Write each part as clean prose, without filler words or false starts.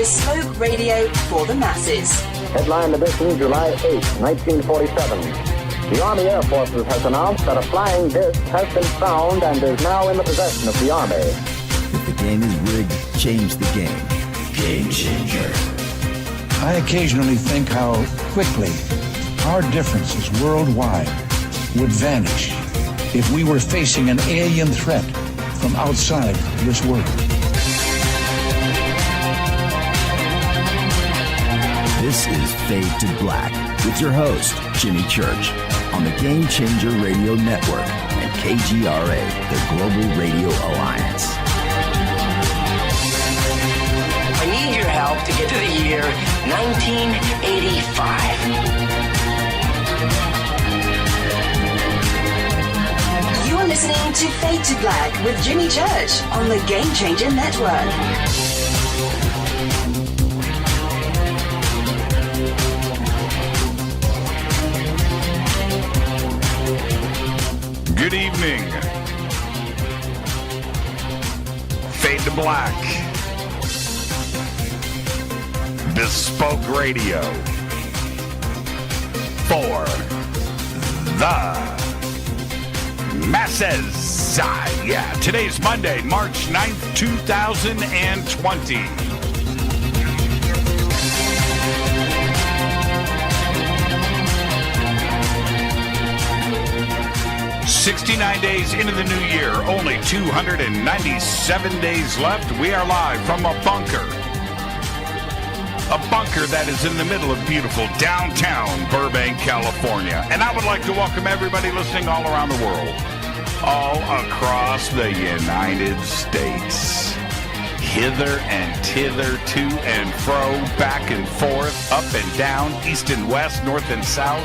bespoke radio for the masses. Headline edition, July 8, 1947. The Army Air Forces has announced that a flying disc has been found and is now in the possession of the Army. If the game is rigged, change the game. Game changer. I occasionally think how quickly our differences worldwide would vanish if we were facing an alien threat from outside this world. This is Fade to Black with your host, Jimmy Church, on the Game Changer Radio Network and KGRA, the Global Radio Alliance. I need your help to get to the year 1985. You are listening to Fade to Black with Jimmy Church on the Game Changer Network. Good evening. Fade to Black. Bespoke radio for the masses. Yeah, today's Monday, March 9th, 2020. "69 days into the new year, only 297 days left. We are live from a bunker that is in the middle of beautiful downtown Burbank, California. And I would like to welcome everybody listening all around the world, all across the United States, hither and thither, to and fro, back and forth, up and down, east and west, north and south,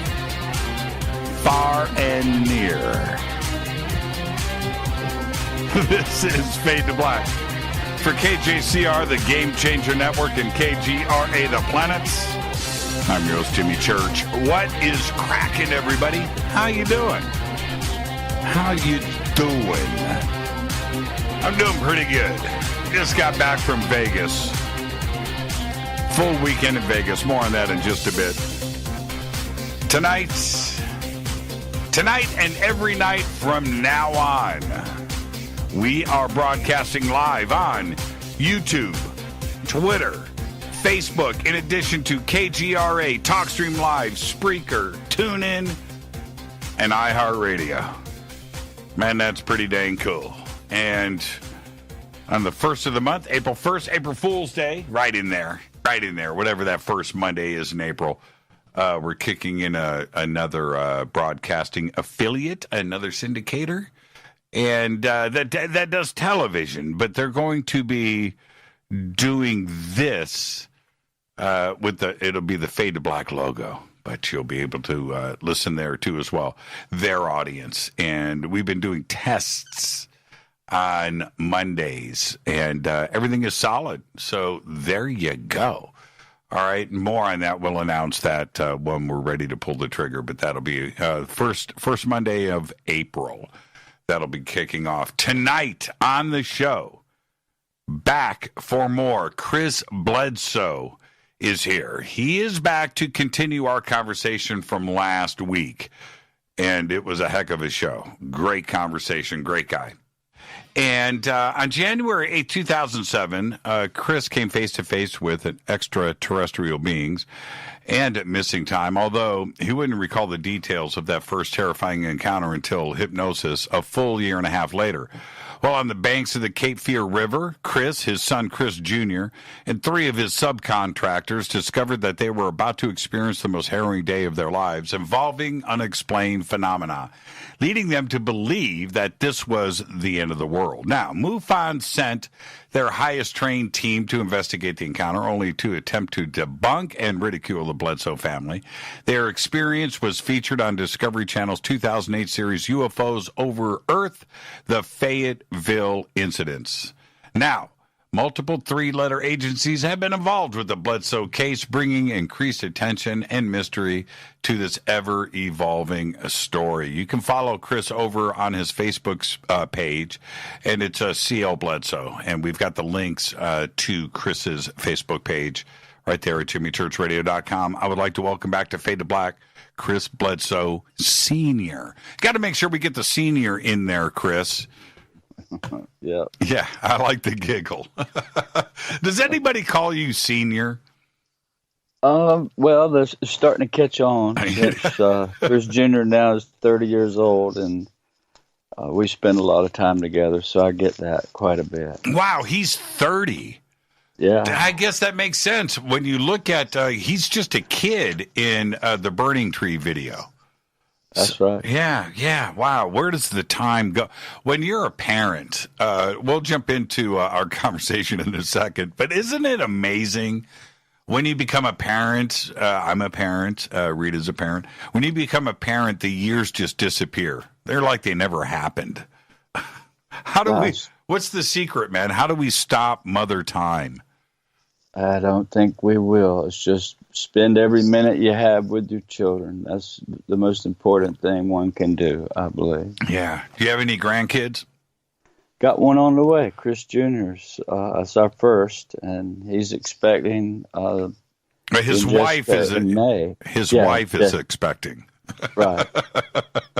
far and near. This is Fade to Black for KJCR, the Game Changer Network, and KGRA, the Planets. I'm your host, Jimmy Church. What is cracking, everybody? How you doing? How you doing? I'm doing pretty good. Just got back from Vegas. Full weekend in Vegas. More on that in just a bit. Tonight and every night from now on, we are broadcasting live on YouTube, Twitter, Facebook, in addition to KGRA, TalkStream Live, Spreaker, TuneIn, and iHeartRadio. Man, that's pretty dang cool. And on the first of the month, April 1st, April Fool's Day, right in there, whatever that first Monday is in April, we're kicking in another broadcasting affiliate, another syndicator. And that does television, but they're going to be doing this it'll be the Fade to Black logo, but you'll be able to listen there too as well, their audience. And we've been doing tests on Mondays, and everything is solid. So there you go. All right, more on that. We'll announce that when we're ready to pull the trigger, but that'll be first Monday of April. That'll be kicking off tonight on the show. Back for more. Chris Bledsoe is here. He is back to continue our conversation from last week, and it was a heck of a show. Great conversation, great guy. And on January 8, 2007, Chris came face-to-face with extraterrestrial beings and missing time, although he wouldn't recall the details of that first terrifying encounter until hypnosis a full year and a half later. While on the banks of the Cape Fear River, Chris, his son Chris Jr., and 3 of his subcontractors discovered that they were about to experience the most harrowing day of their lives involving unexplained phenomena, leading them to believe that this was the end of the world. Now, MUFON sent their highest trained team to investigate the encounter, only to attempt to debunk and ridicule the Bledsoe family. Their experience was featured on Discovery Channel's 2008 series UFOs Over Earth, the Fayetteville Incidents. Now, Multiple three-letter agencies have been involved with the Bledsoe case, bringing increased attention and mystery to this ever-evolving story. You can follow Chris over on his Facebook page, and it's CL Bledsoe. And we've got the links to Chris's Facebook page right there at jimmychurchradio.com. I would like to welcome back to Fade to Black, Chris Bledsoe Sr. Got to make sure we get the senior in there, Chris. Yeah. Yeah, I like the giggle. Does anybody call you senior? Well, they're starting to catch on. Chris Jr. now is 30 years old, and we spend a lot of time together, so I get that quite a bit. Wow, he's 30. Yeah. I guess that makes sense. When you look at, he's just a kid in the Burning Tree video. That's right. Yeah. Wow. Where does the time go? When you're a parent, we'll jump into our conversation in a second, but isn't it amazing when you become a parent? I'm a parent. Rita's a parent. When you become a parent, the years just disappear. They're like they never happened. What's the secret, man? How do we stop mother time? I don't think we will. It's just spend every minute you have with your children. That's the most important thing one can do, I believe. Yeah. Do you have any grandkids? Got one on the way. Chris Jr.'s that's our first, and he's expecting. His wife is in May. His wife is expecting. Right.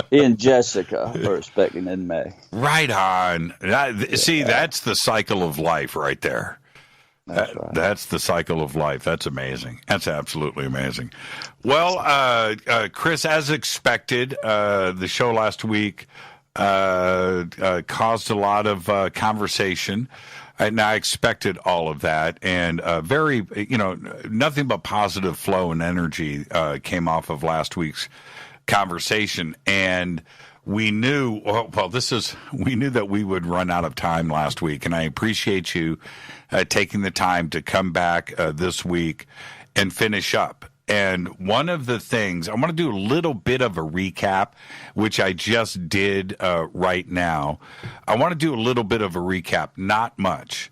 He and Jessica are expecting in May. Right on. See, that's the cycle of life right there. That's right. That's the cycle of life. That's amazing. That's absolutely amazing. Well, Chris, as expected, the show last week caused a lot of conversation. And I expected all of that. And nothing but positive flow and energy came off of last week's conversation. And we knew, we knew that we would run out of time last week. And I appreciate you taking the time to come back this week and finish up. And one of the things, I want to do a little bit of a recap, which I just did right now. I want to do a little bit of a recap, not much,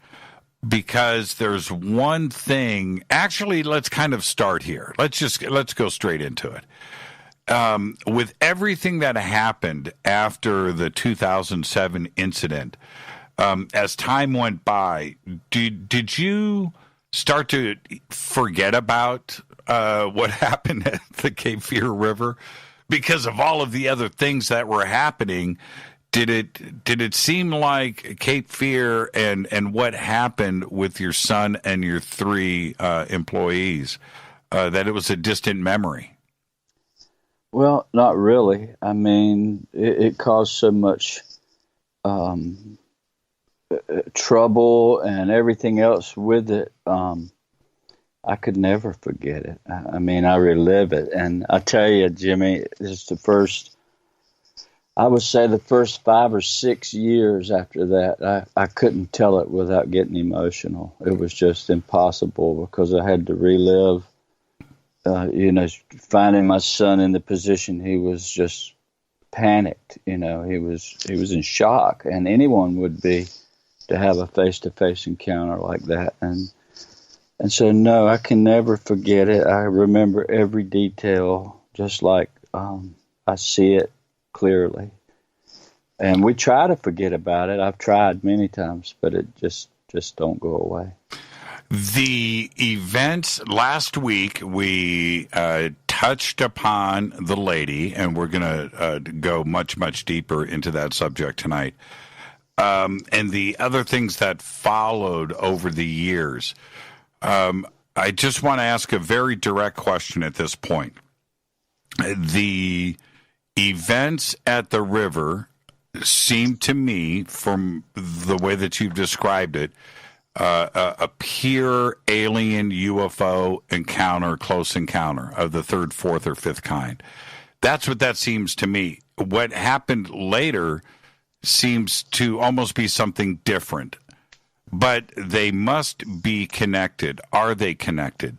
because there's one thing. Actually, let's kind of start here. Let's go straight into it. With everything that happened after the 2007 incident, as time went by, did you start to forget about what happened at the Cape Fear River because of all of the other things that were happening? Did it seem like Cape Fear and what happened with your son and your 3 employees that it was a distant memory? Well, not really. I mean, it caused so much trouble and everything else with it. I could never forget it. I mean, I relive it. And I tell you, Jimmy, it's I would say the first 5 or 6 years after that, I couldn't tell it without getting emotional. It was just impossible because I had to relive, finding my son in the position he was just panicked. He was in shock, and anyone would be to have a face-to-face encounter like that. And so, no, I can never forget it. I remember every detail just like I see it clearly. And we try to forget about it. I've tried many times, but it just don't go away. The events last week, we touched upon the lady, and we're going to go much, much deeper into that subject tonight. And the other things that followed over the years. I just want to ask a very direct question at this point. The events at the river seem to me, from the way that you've described it, a pure alien UFO encounter, close encounter of the 3rd, 4th, or 5th kind. That's what that seems to me. What happened later seems to almost be something different. But they must be connected. Are they connected?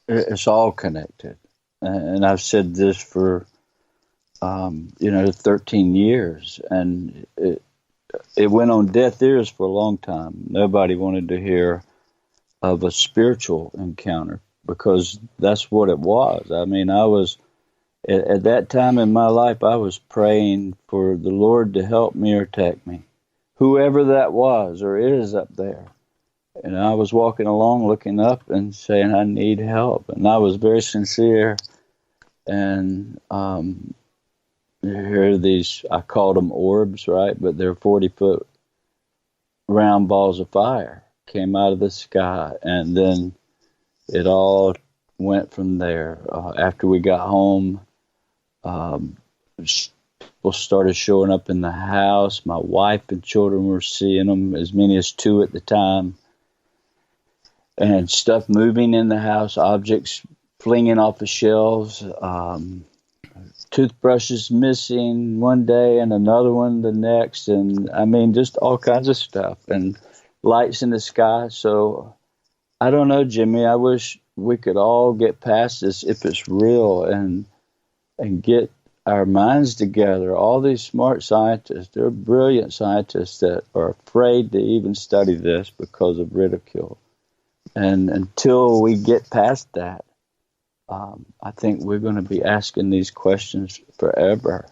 It's all connected. And I've said this for, 13 years. And it went on deaf ears for a long time. Nobody wanted to hear of a spiritual encounter because that's what it was. I mean, I was, at that time in my life, I was praying for the Lord to help me or take me, whoever that was or is up there. And I was walking along, looking up and saying, I need help. And I was very sincere. And here are these, I called them orbs, right? But they're 40-foot round balls of fire came out of the sky. And then it all went from there. After we got home, people started showing up in the house. My wife and children were seeing them, as many as 2 at the time. And stuff moving in the house, objects flinging off the shelves, toothbrushes missing one day and another one the next. And I mean, just all kinds of stuff and lights in the sky. So I don't know, Jimmy, I wish we could all get past this if it's real and get our minds together. All these smart scientists, they're brilliant scientists that are afraid to even study this because of ridicule. And until we get past that, I think we're going to be asking these questions forever.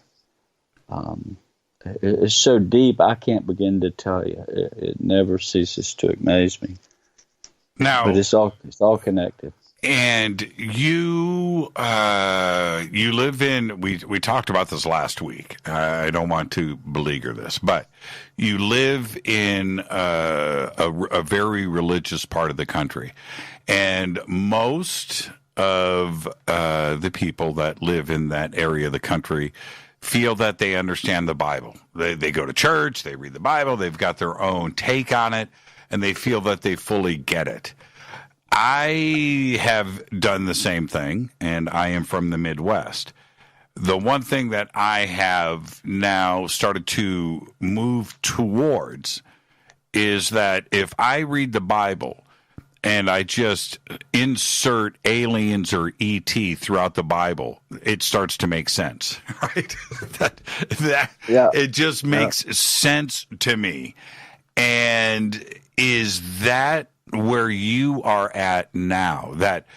It's so deep, I can't begin to tell you. It never ceases to amaze me. Now, but it's all connected. And you live in, we talked about this last week. I don't want to beleaguer this, but you live in a very religious part of the country. And most of the people that live in that area of the country feel that they understand the Bible. They go to church, they read the Bible, they've got their own take on it, and they feel that they fully get it. I have done the same thing, and I am from the Midwest. The one thing that I have now started to move towards is that if I read the Bible and I just insert aliens or ET throughout the Bible, it starts to make sense, right? It just makes sense to me. And is that where you are at now, that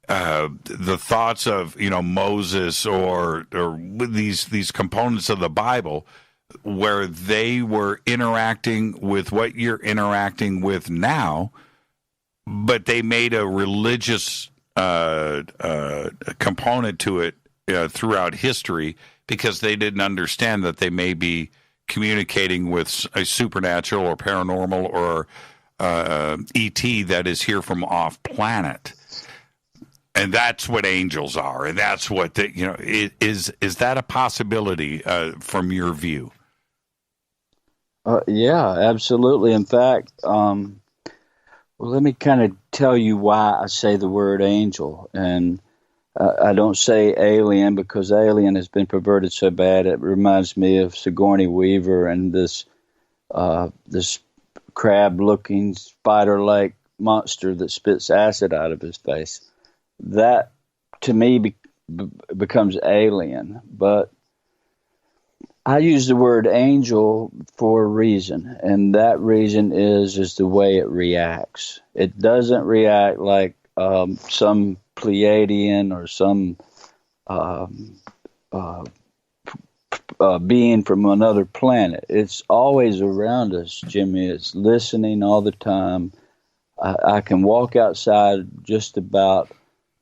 the thoughts of Moses or these components of the Bible, where they were interacting with what you're interacting with now, but they made a religious component to it throughout history because they didn't understand that they may be communicating with a supernatural or paranormal or ET that is here from off planet, and that's what angels are, and that's what is that a possibility from your view? Yeah, absolutely. In fact, well, let me kind of tell you why I say the word angel, and I don't say alien because alien has been perverted so bad. It reminds me of Sigourney Weaver and this crab-looking, spider-like monster that spits acid out of his face. That, to me, becomes alien. But I use the word angel for a reason, and that reason is the way it reacts. It doesn't react like some Pleiadian or some being from another planet. It's always around us, Jimmy. It's listening all the time. I can walk outside just about,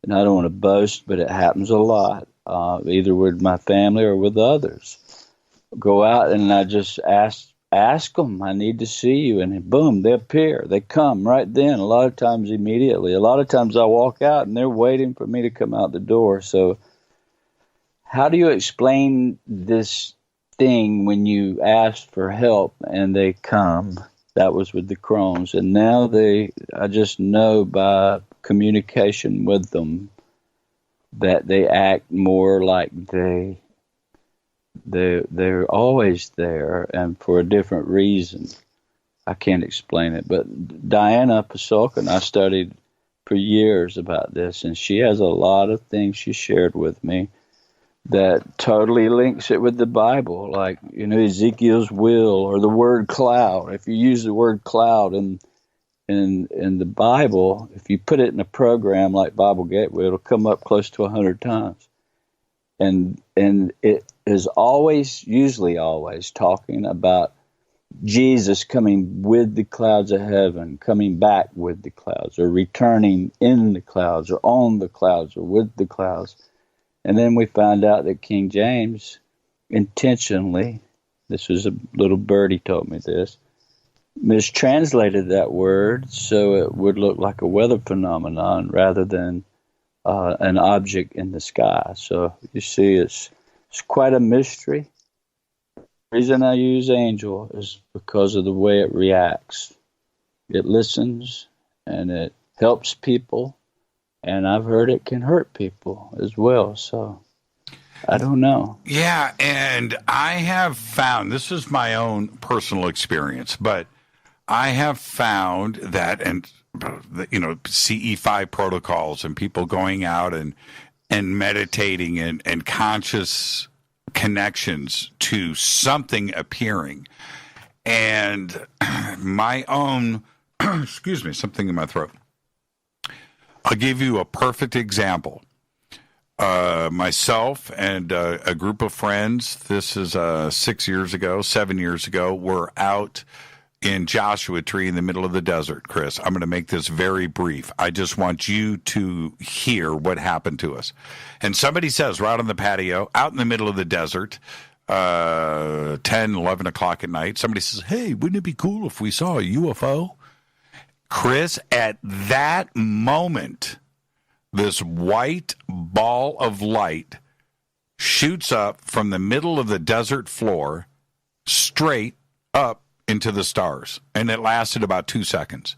and I don't want to boast, but it happens a lot, either with my family or with others. Go out and I just ask them, I need to see you, and boom, they appear. They come right then, a lot of times immediately. A lot of times I walk out and they're waiting for me to come out the door. So how do you explain this thing when you ask for help and they come? That was with the Crohn's. And now I just know by communication with them that they act more like they're always there and for a different reason. I can't explain it. But Diana Pasulka, I studied for years about this, and she has a lot of things she shared with me that totally links it with the Bible, like, Ezekiel's will or the word cloud. If you use the word cloud in the Bible, if you put it in a program like Bible Gateway, it'll come up close to 100 times. And it is usually always talking about Jesus coming with the clouds of heaven, coming back with the clouds, or returning in the clouds, or on the clouds, or with the clouds. And then we find out that King James intentionally, this was a little birdie told me this, mistranslated that word so it would look like a weather phenomenon rather than an object in the sky. So you see, it's quite a mystery. The reason I use angel is because of the way it reacts. It listens and it helps people, and I've heard it can hurt people as well. So I don't know. Yeah, and I have found, this is my own personal experience, but I have found that, and CE5 protocols and people going out and meditating and conscious connections to something appearing, and my own something in my throat. I'll give you a perfect example. Myself and a group of friends, this is 7 years ago, were out in Joshua Tree in the middle of the desert. Chris, I'm going to make this very brief. I just want you to hear what happened to us. And somebody says, right on the patio, out in the middle of the desert, 10, 11 o'clock at night, somebody says, hey, wouldn't it be cool if we saw a UFO? Chris, at that moment, this white ball of light shoots up from the middle of the desert floor straight up into the stars, and it lasted about 2 seconds.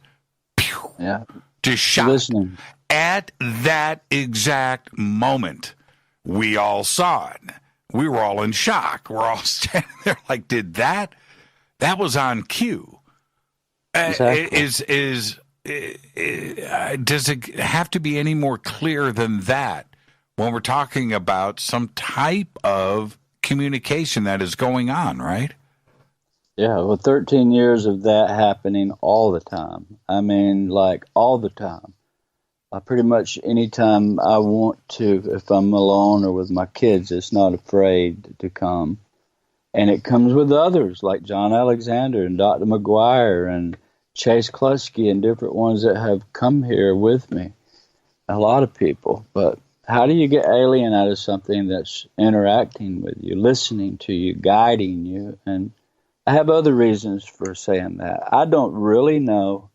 Pew. Yeah. Just shot. Listening. At that exact moment, we all saw it. We were all in shock. We're all standing there like, did that? That was on cue. Exactly. Does it have to be any more clear than that when we're talking about some type of communication that is going on, right? Yeah, well, 13 years of that happening all the time. I mean, like all the time. Pretty much anytime I want to, if I'm alone or with my kids, it's not afraid to come. And it comes with others like John Alexander and Dr. McGuire and Chase Klusky and different ones that have come here with me. A lot of people. But how do you get alien out of something that's interacting with you, listening to you, guiding you? And I have other reasons for saying that. I don't really know.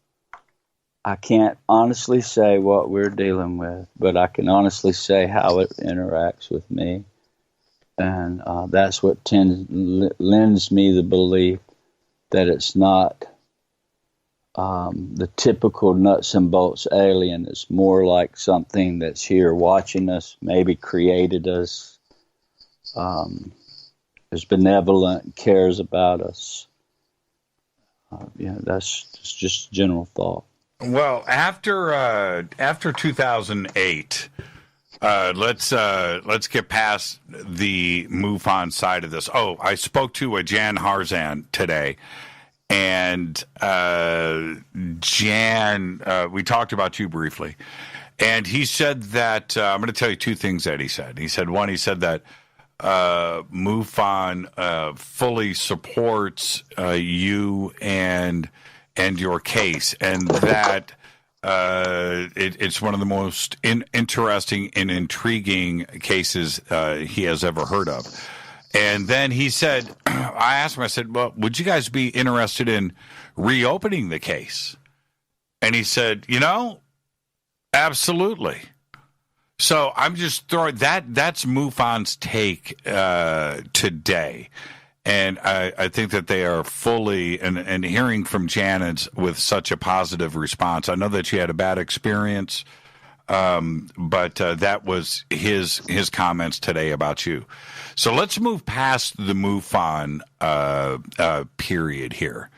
I can't honestly say what we're dealing with, but I can honestly say how it interacts with me. And that's what lends me the belief that it's not the typical nuts and bolts alien. It's more like something that's here watching us, maybe created us, is benevolent, cares about us. That's just general thought. Well, after 2008, let's get past the MUFON side of this. Oh, I spoke to Jan Harzan today, and Jan, we talked about you briefly, and he said that I'm going to tell you two things that he said. He said that MUFON fully supports you and your case, and that it's one of the most interesting and intriguing cases he has ever heard of. And then he said, I asked him, I said, well, would you guys be interested in reopening the case? And he said, absolutely. So I'm just throwing that's MUFON's take today. And I think that they are fully, and hearing from Janet with such a positive response. I know that she had a bad experience, but that was his comments today about you. So let's move past the MUFON period here.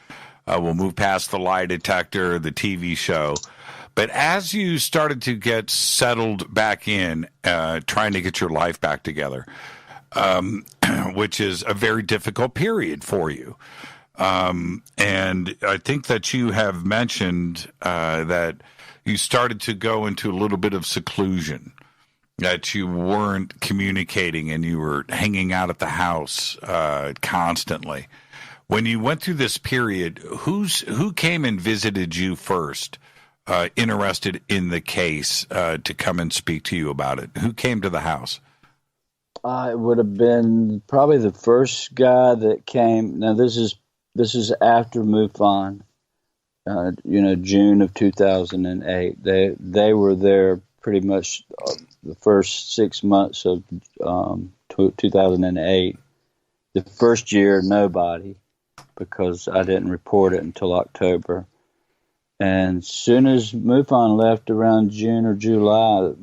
We'll move past the lie detector, the TV show. But as you started to get settled back in, trying to get your life back together, which is a very difficult period for you. And I think that you have mentioned that you started to go into a little bit of seclusion, that you weren't communicating and you were hanging out at the house constantly. When you went through this period, who came and visited you first, interested in the case, to come and speak to you about it? Who came to the house? It would have been probably the first guy that came. Now this is after MUFON, June of 2008. They were there pretty much the first 6 months of 2008. The first year, nobody, because I didn't report it until October. And as soon as MUFON left around June or July,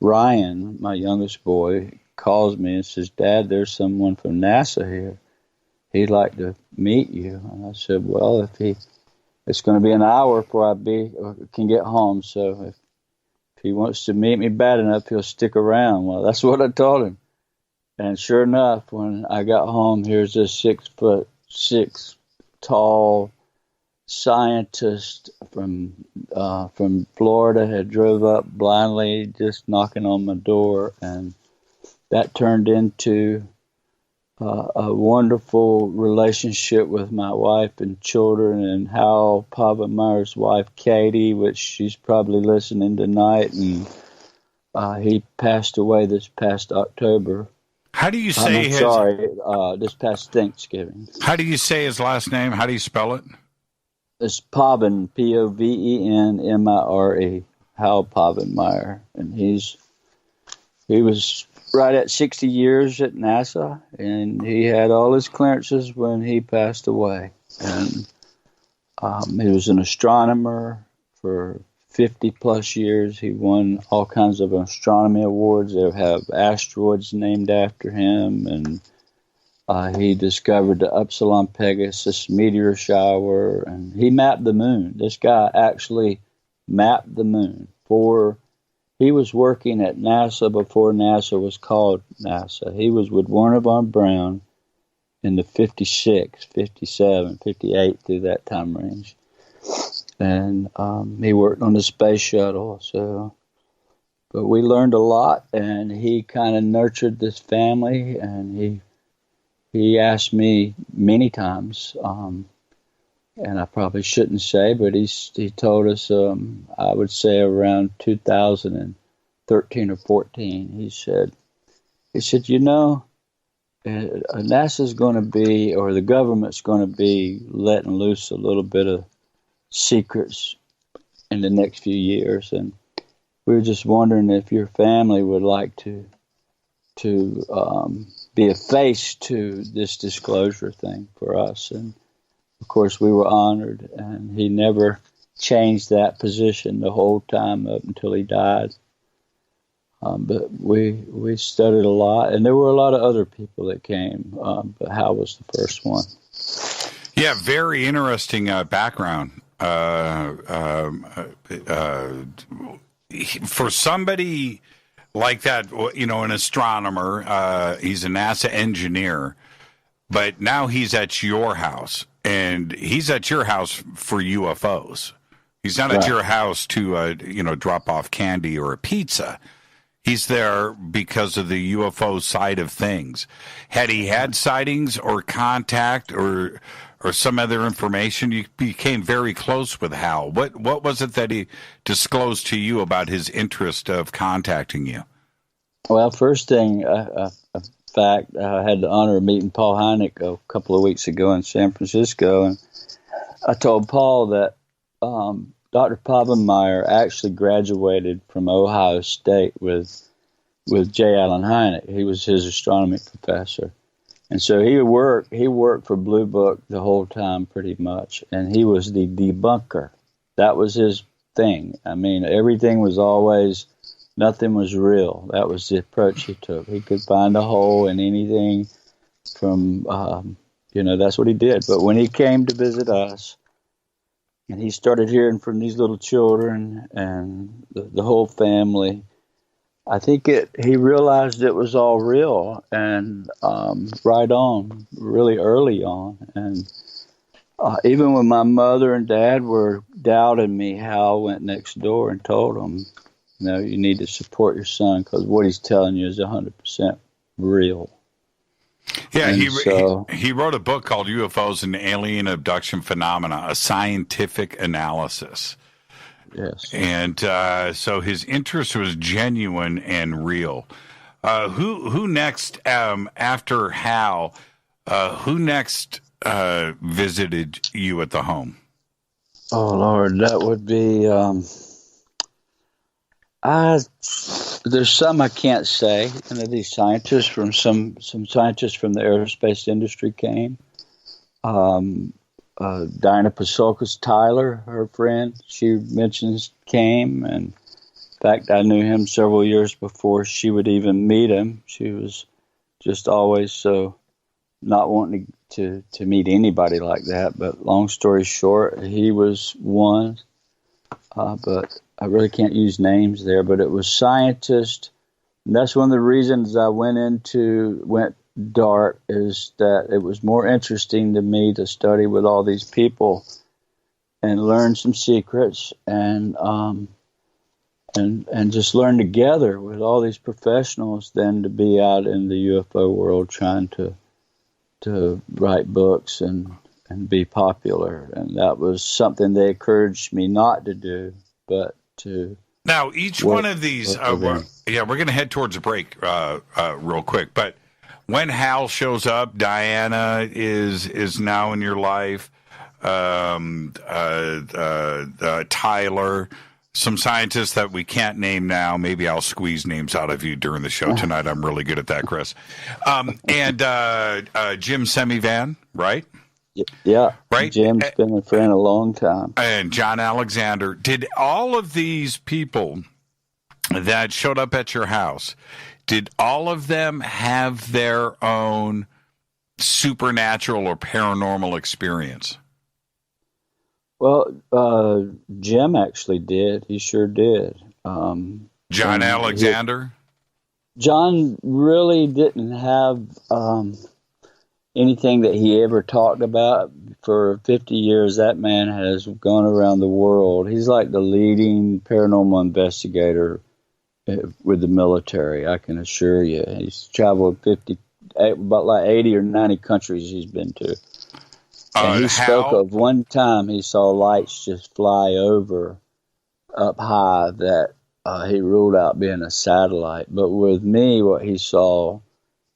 Ryan, my youngest boy, calls me and says, "Dad, there's someone from NASA here. He'd like to meet you." And I said, "Well, it's going to be an hour before I can get home. So if he wants to meet me bad enough, he'll stick around." Well, that's what I told him. And sure enough, when I got home, here's this 6'6" tall scientist from Florida had drove up blindly, just knocking on my door, and that turned into a wonderful relationship with my wife and children, and Hal Povenmire's wife, Katie, which she's probably listening tonight, and he passed away this past October. How do you say this past Thanksgiving. How do you say his last name? How do you spell it? It's Poven, Povenmire, Hal Povenmire, and he was right at 60 years at NASA, and he had all his clearances when he passed away. And he was an astronomer for 50 plus years. He won all kinds of astronomy awards. They have asteroids named after him, and he discovered the Upsilon Pegasus meteor shower, and he mapped the moon. This guy actually mapped the moon. He was working at NASA before NASA was called NASA. He was with Werner von Braun in the 56, 57, 58 through that time range. And he worked on the space shuttle. But we learned a lot, and he kind of nurtured this family, and he asked me many times, and I probably shouldn't say, but he told us, I would say around 2013 or 14, he said, NASA's going to be, or the government's going to be letting loose a little bit of secrets in the next few years, and we were just wondering if your family would like to be a face to this disclosure thing for us. And of course we were honored, and he never changed that position the whole time up until he died. But we studied a lot, and there were a lot of other people that came, but Hal was the first one. Yeah, very interesting background. For somebody like that, an astronomer, he's a NASA engineer, but now he's at your house, and he's at your house for UFOs. He's not at your house to, drop off candy or a pizza. He's there because of the UFO side of things. Had he had sightings or contact or some other information, you became very close with Hal. What was it that he disclosed to you about his interest of contacting you? Well, first thing, in fact, I had the honor of meeting Paul Hynek a couple of weeks ago in San Francisco, and I told Paul that Dr. Povenmire actually graduated from Ohio State with J. Allen Hynek. He was his astronomy professor. And so he worked for Blue Book the whole time pretty much, and he was the debunker. That was his thing. I mean, everything was always, nothing was real. That was the approach he took. He could find a hole in anything from, that's what he did. But when he came to visit us, and he started hearing from these little children and the whole family, I think he realized it was all real, and right on, really early on. And even when my mother and dad were doubting me, Hal went next door and told them, you need to support your son because what he's telling you is 100% real. Yeah, he wrote a book called UFOs and Alien Abduction Phenomena, a scientific analysis. Yes. And so his interest was genuine and real. Who next, after Hal, who next visited you at the home? Oh, Lord, that would be... there's some I can't say. These scientists from some scientists from the aerospace industry came. Diana Pasolkas Tyler, her friend, she mentions came, and in fact, I knew him several years before she would even meet him. She was just always so not wanting to meet anybody like that. But long story short, he was one. But I really can't use names there. But it was scientists. And that's one of the reasons I went dark, is that it was more interesting to me to study with all these people and learn some secrets and just learn together with all these professionals than to be out in the UFO world trying to write books and be popular. And that was something they encouraged me not to do, but to... Now, each one of these, we're going to head towards a break real quick, but when Hal shows up, Diana is now in your life, Tyler, some scientists that we can't name now. Maybe I'll squeeze names out of you during the show tonight. I'm really good at that, Chris. And Jim Semivan, right? Yeah. Right? Jim's been a friend a long time. And John Alexander. Did all of these people that showed up at your house, did all of them have their own supernatural or paranormal experience? Well, Jim actually did. He sure did. John Alexander? John really didn't have anything that he ever talked about. For 50 years, that man has gone around the world. He's like the leading paranormal investigator with the military, I can assure you. He's traveled about like 80 or 90 countries he's been to. And he spoke of one time he saw lights just fly over up high that he ruled out being a satellite. But with me, what he saw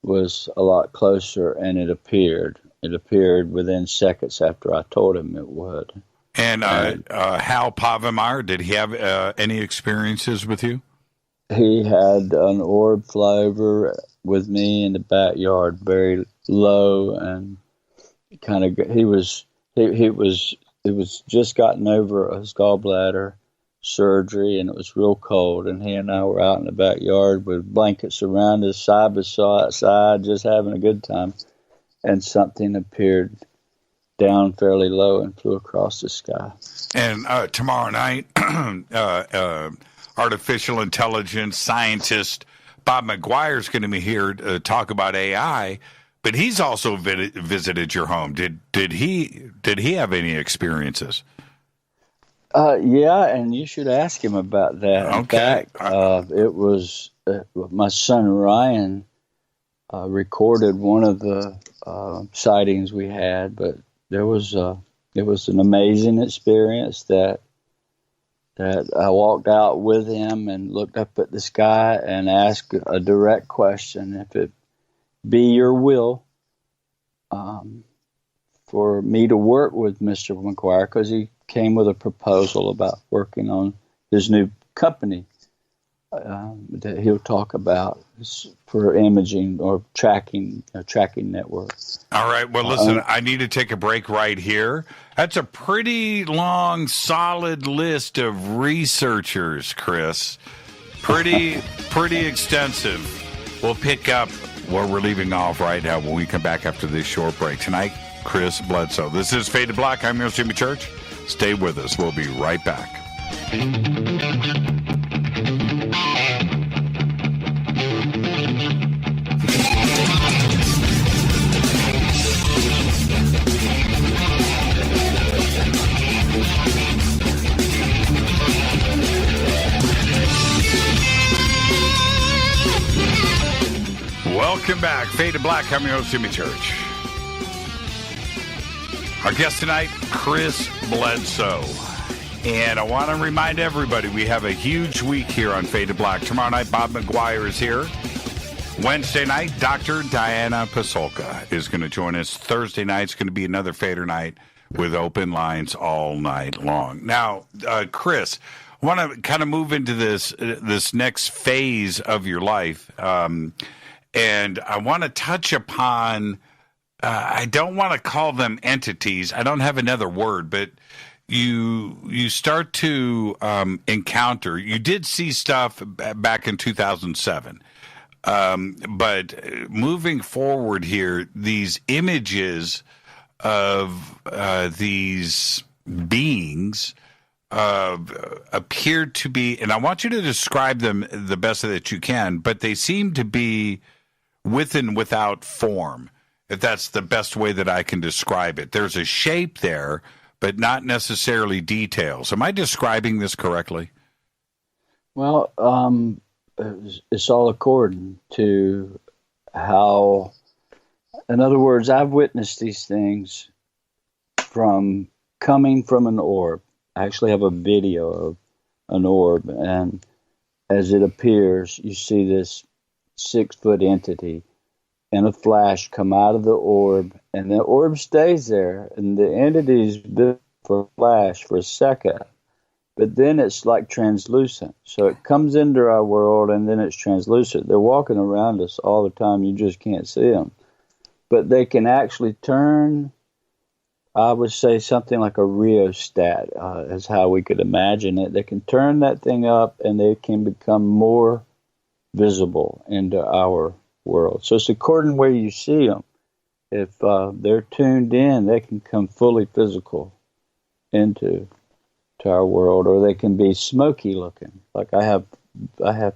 was a lot closer, and it appeared. It appeared within seconds after I told him it would. And Hal Pavemeyer, did he have any experiences with you? He had an orb fly over with me in the backyard, very low, and kind of he was just gotten over his gallbladder surgery, and it was real cold, and he and I were out in the backyard with blankets around us, side by side, just having a good time, and something appeared down fairly low and flew across the sky. And tomorrow night, artificial intelligence scientist Bob McGuire is going to be here to talk about AI, but he's also visited your home. Did he have any experiences? Yeah, and you should ask him about that. In fact, it was my son Ryan recorded one of the sightings we had, but it was an amazing experience that I walked out with him and looked up at the sky and asked a direct question: if it be your will for me to work with Mr. McGuire, because he came with a proposal about working on his new company that he'll talk about for imaging or tracking network. All right. Well, listen, I need to take a break right here. That's a pretty long, solid list of researchers, Chris. Pretty extensive. We'll pick up where we're leaving off right now when we come back after this short break. Tonight, Chris Bledsoe. This is Faded Black. I'm your host, Jimmy Church. Stay with us. We'll be right back. Welcome back. Fade to Black. I'm your host, Jimmy Church. Our guest tonight, Chris Bledsoe. And I want to remind everybody, we have a huge week here on Fade to Black. Tomorrow night, Bob McGuire is here. Wednesday night, Dr. Diana Pasolka is going to join us. Thursday night is going to be another Fader night with open lines all night long. Now, Chris, I want to kind of move into this next phase of your life. And I want to touch upon, I don't want to call them entities. I don't have another word, but you start to encounter, you did see stuff back in 2007. But moving forward here, these images of these beings appear to be, and I want you to describe them the best that you can, but they seem to be with and without form, if that's the best way that I can describe it. There's a shape there, but not necessarily details. Am I describing this correctly? Well, it's all according to how, in other words, I've witnessed these things from coming from an orb. I actually have a video of an orb, and as it appears, you see this 6-foot entity in a flash come out of the orb, and the orb stays there, and the entity's built for a flash for a second, but then it's like translucent. So it comes into our world, and then it's translucent. They're walking around us all the time. You just can't see them. But they can actually turn, I would say something like a rheostat is how we could imagine it. They can turn that thing up, and they can become more visible into our world. So it's according where you see them. If they're tuned in, they can come fully physical into our world, or they can be smoky looking. Like I have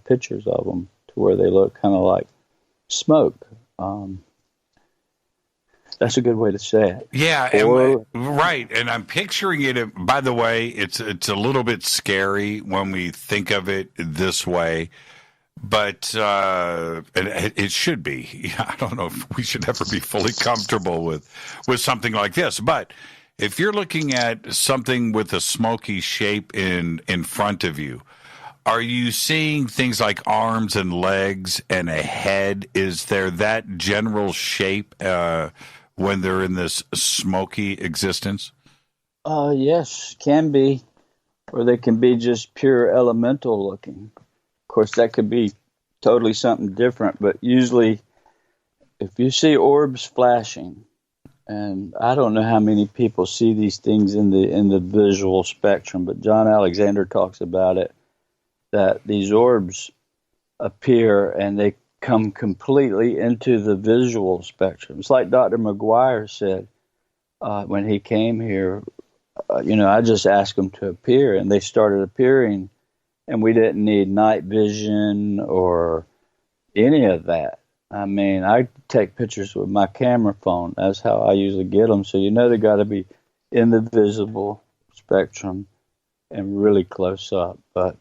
pictures of them to where they look kind of like smoke. That's a good way to say it. Yeah, right. And I'm picturing it. By the way, it's a little bit scary when we think of it this way. But it should be. I don't know if we should ever be fully comfortable with something like this. But if you're looking at something with a smoky shape in front of you, are you seeing things like arms and legs and a head? Is there that general shape when they're in this smoky existence? Yes, can be. Or they can be just pure elemental looking. Of course, that could be totally something different, but usually if you see orbs flashing, and I don't know how many people see these things in the visual spectrum, but John Alexander talks about it, that these orbs appear and they come completely into the visual spectrum. It's like Dr. McGuire said when he came here, I just asked them to appear, and they started appearing. And we didn't need night vision or any of that. I mean, I take pictures with my camera phone. That's how I usually get them. So they got to be in the visible spectrum and really close up. But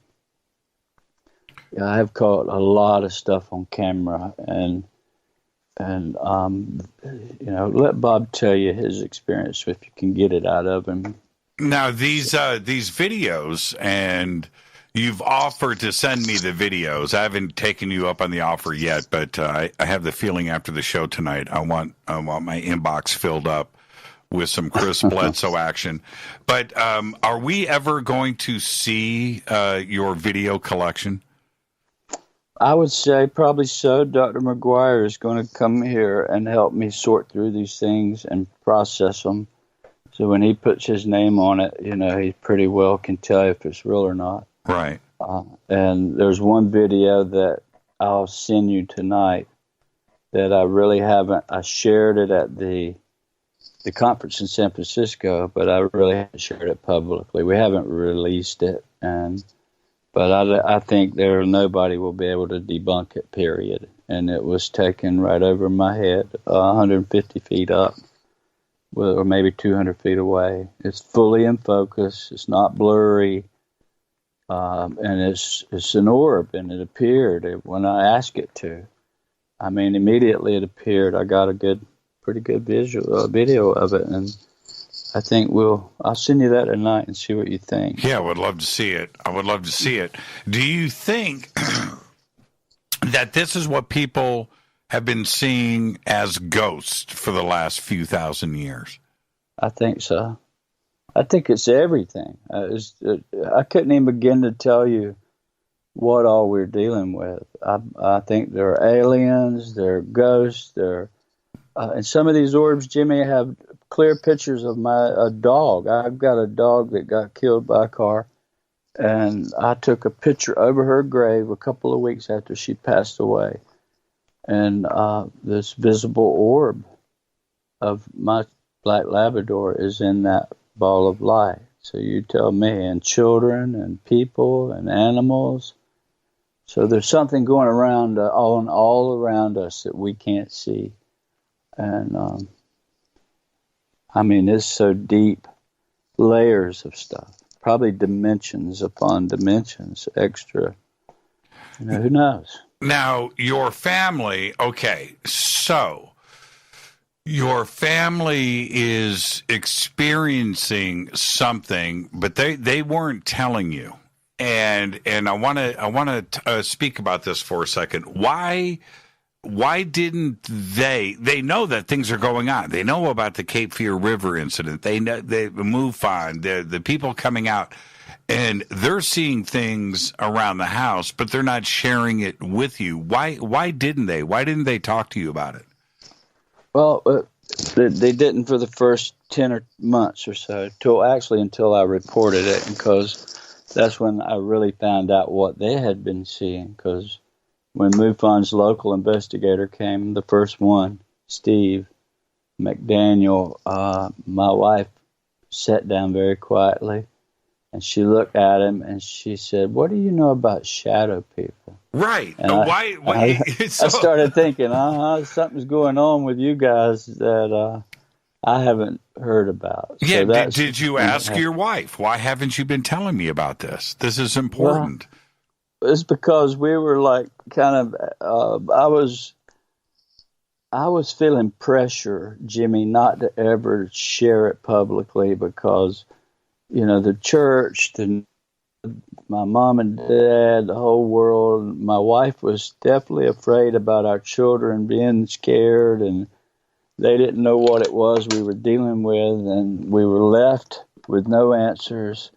yeah, I have caught a lot of stuff on camera, and let Bob tell you his experience if you can get it out of him. Now these videos, and you've offered to send me the videos. I haven't taken you up on the offer yet, but I have the feeling after the show tonight, I want my inbox filled up with some Chris Bledsoe action. But are we ever going to see your video collection? I would say probably so. Dr. McGuire is going to come here and help me sort through these things and process them. So when he puts his name on it, he pretty well can tell if it's real or not. Right. And there's one video that I'll send you tonight that I really haven't. I shared it at the conference in San Francisco, but I really haven't shared it publicly. We haven't released it, but I think nobody will be able to debunk it, period. And it was taken right over my head, 150 feet up, or maybe 200 feet away. It's fully in focus. It's not blurry. And it's an orb, and it appeared when I asked it to. I mean, immediately it appeared. I got a pretty good video of it, and I think I'll send you that tonight and see what you think. Yeah, I would love to see it. Do you think that this is what people have been seeing as ghosts for the last few thousand years? I think so. I think it's everything. I couldn't even begin to tell you what all we're dealing with. I think there are aliens, there are ghosts, and some of these orbs, Jimmy, have clear pictures of a dog. I've got a dog that got killed by a car, and I took a picture over her grave a couple of weeks after she passed away. And this visible orb of my black Labrador is in that ball of light. So you tell me, and children and people and animals. So there's something going around all around us that we can't see. And I mean, it's so deep, layers of stuff, probably dimensions upon dimensions, extra. Who knows? Now, your family, okay, so your family is experiencing something, but they weren't telling you. And I want to speak about this for a second. Why didn't they know that things are going on? They know about the Cape Fear River incident. They know the MUFON, the people coming out. And they're seeing things around the house, but they're not sharing it with you. Why didn't they? Why didn't they talk to you about it? Well, they didn't for the first 10 months or so, until I reported it, because that's when I really found out what they had been seeing. Because when MUFON's local investigator came, the first one, Steve McDaniel, my wife sat down very quietly. And she looked at him and she said, "What do you know about shadow people?" Right. And I started thinking, something's going on with you guys that I haven't heard about. Yeah. So did you ask your wife, why haven't you been telling me about this? This is important. Well, it's because we were like kind of, I was feeling pressure, Jimmy, not to ever share it publicly because the church, my mom and dad, the whole world. My wife was definitely afraid about our children being scared, and they didn't know what it was we were dealing with, and we were left with no answers.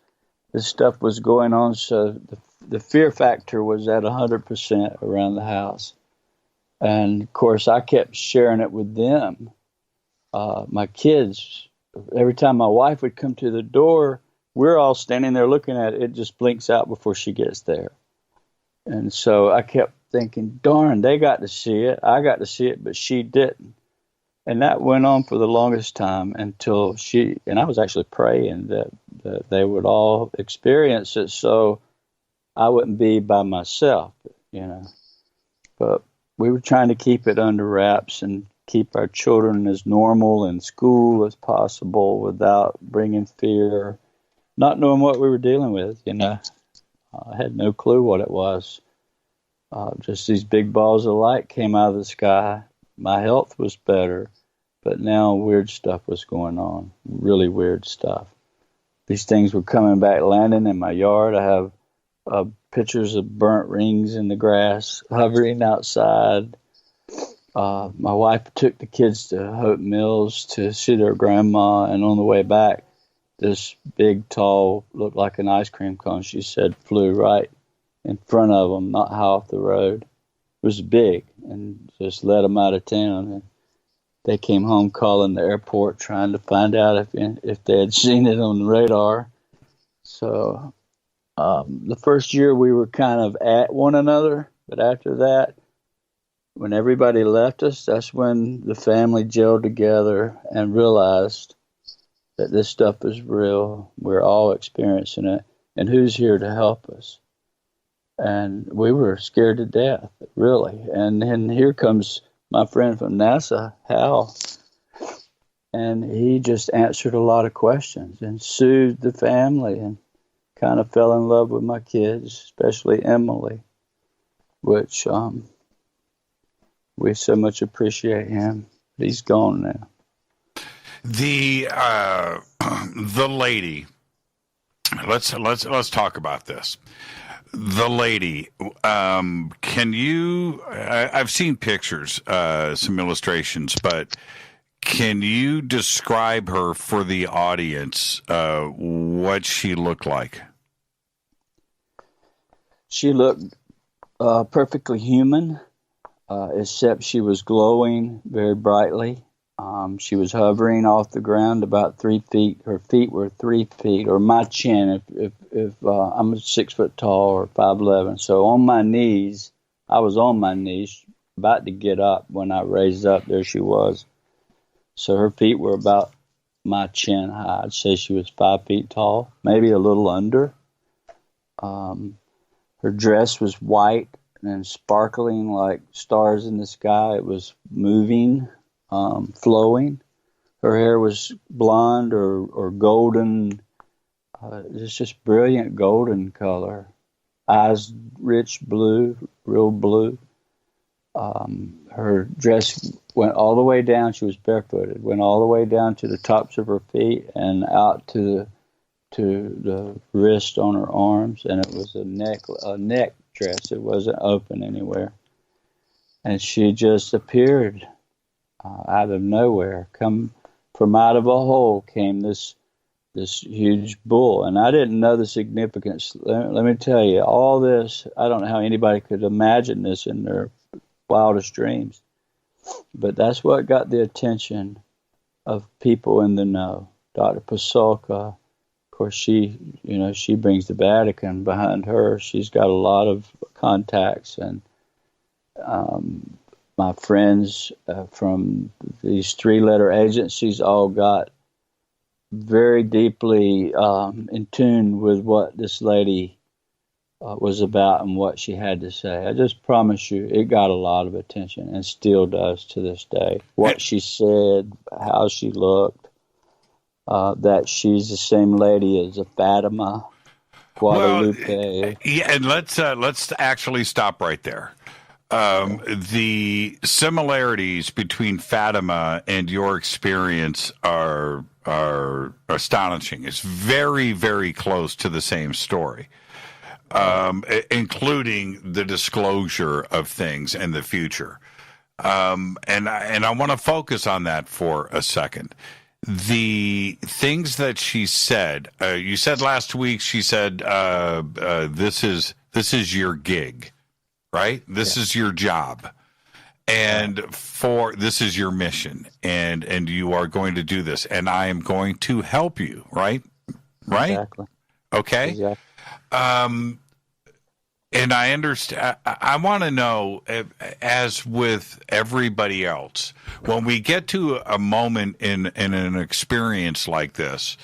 This stuff was going on, so the fear factor was at 100% around the house. And, of course, I kept sharing it with them. My kids, every time my wife would come to the door, we're all standing there looking at it. It just blinks out before she gets there. And so I kept thinking, darn, they got to see it. I got to see it, but she didn't. And that went on for the longest time until and I was actually praying that they would all experience it so I wouldn't be by myself, But we were trying to keep it under wraps and keep our children as normal in school as possible without bringing fear, not knowing what we were dealing with, I had no clue what it was. Just these big balls of light came out of the sky. My health was better, but now weird stuff was going on, really weird stuff. These things were coming back, landing in my yard. I have pictures of burnt rings in the grass, hovering outside. My wife took the kids to Hope Mills to see their grandma, and on the way back, this big, tall, looked like an ice cream cone, she said, flew right in front of them, not high off the road. It was big, and just let them out of town. And they came home calling the airport, trying to find out if they had seen it on the radar. So the first year we were kind of at one another, but after that, when everybody left us, that's when the family gelled together and realized that this stuff is real. We're all experiencing it, and who's here to help us? And we were scared to death, really. And then here comes my friend from NASA, Hal, and he just answered a lot of questions and soothed the family and kind of fell in love with my kids, especially Emily, which we so much appreciate him. He's gone now. The lady. Let's talk about this. The lady. Can you? I've seen pictures, some illustrations, but can you describe her for the audience? What she looked like? She looked perfectly human, except she was glowing very brightly. She was hovering off the ground about 3 feet. Her feet were 3 feet, or my chin. If I'm 6 foot tall or 5'11", so on my knees, I was on my knees, about to get up. When I raised up, there she was. So her feet were about my chin high. I'd say she was 5 feet tall, maybe a little under. Her dress was white and sparkling like stars in the sky. It was moving. Flowing. Her hair was blonde or golden. It's just brilliant golden color. Eyes rich blue, real blue. Her dress went all the way down. She was barefooted. Went all the way down to the tops of her feet and out to the wrist on her arms. And it was a neck dress. It wasn't open anywhere. And she just appeared. Out of nowhere, come from out of a hole came this huge bull, and I didn't know the significance. Let me tell you, all this, I don't know how anybody could imagine this in their wildest dreams, but that's what got the attention of people in the know. Dr. Pasulka, of course, she brings the Vatican behind her. She's got a lot of contacts, and my friends from these 3-letter agencies all got very deeply in tune with what this lady was about and what she had to say. I just promise you, it got a lot of attention and still does to this day. What she said, how she looked, that she's the same lady as a Fatima, Guadalupe. Well, yeah, and let's actually stop right there. The similarities between Fatima and your experience are astonishing. It's very, very close to the same story, including the disclosure of things in the future. And I want to focus on that for a second. The things that she said, you said last week, she said, this is your gig. Right? This is your job. And this is your mission. And you are going to do this. And I am going to help you. Right? Right? Exactly. Okay. Exactly. And I understand. I want to know, as with everybody else, when we get to a moment in an experience like this,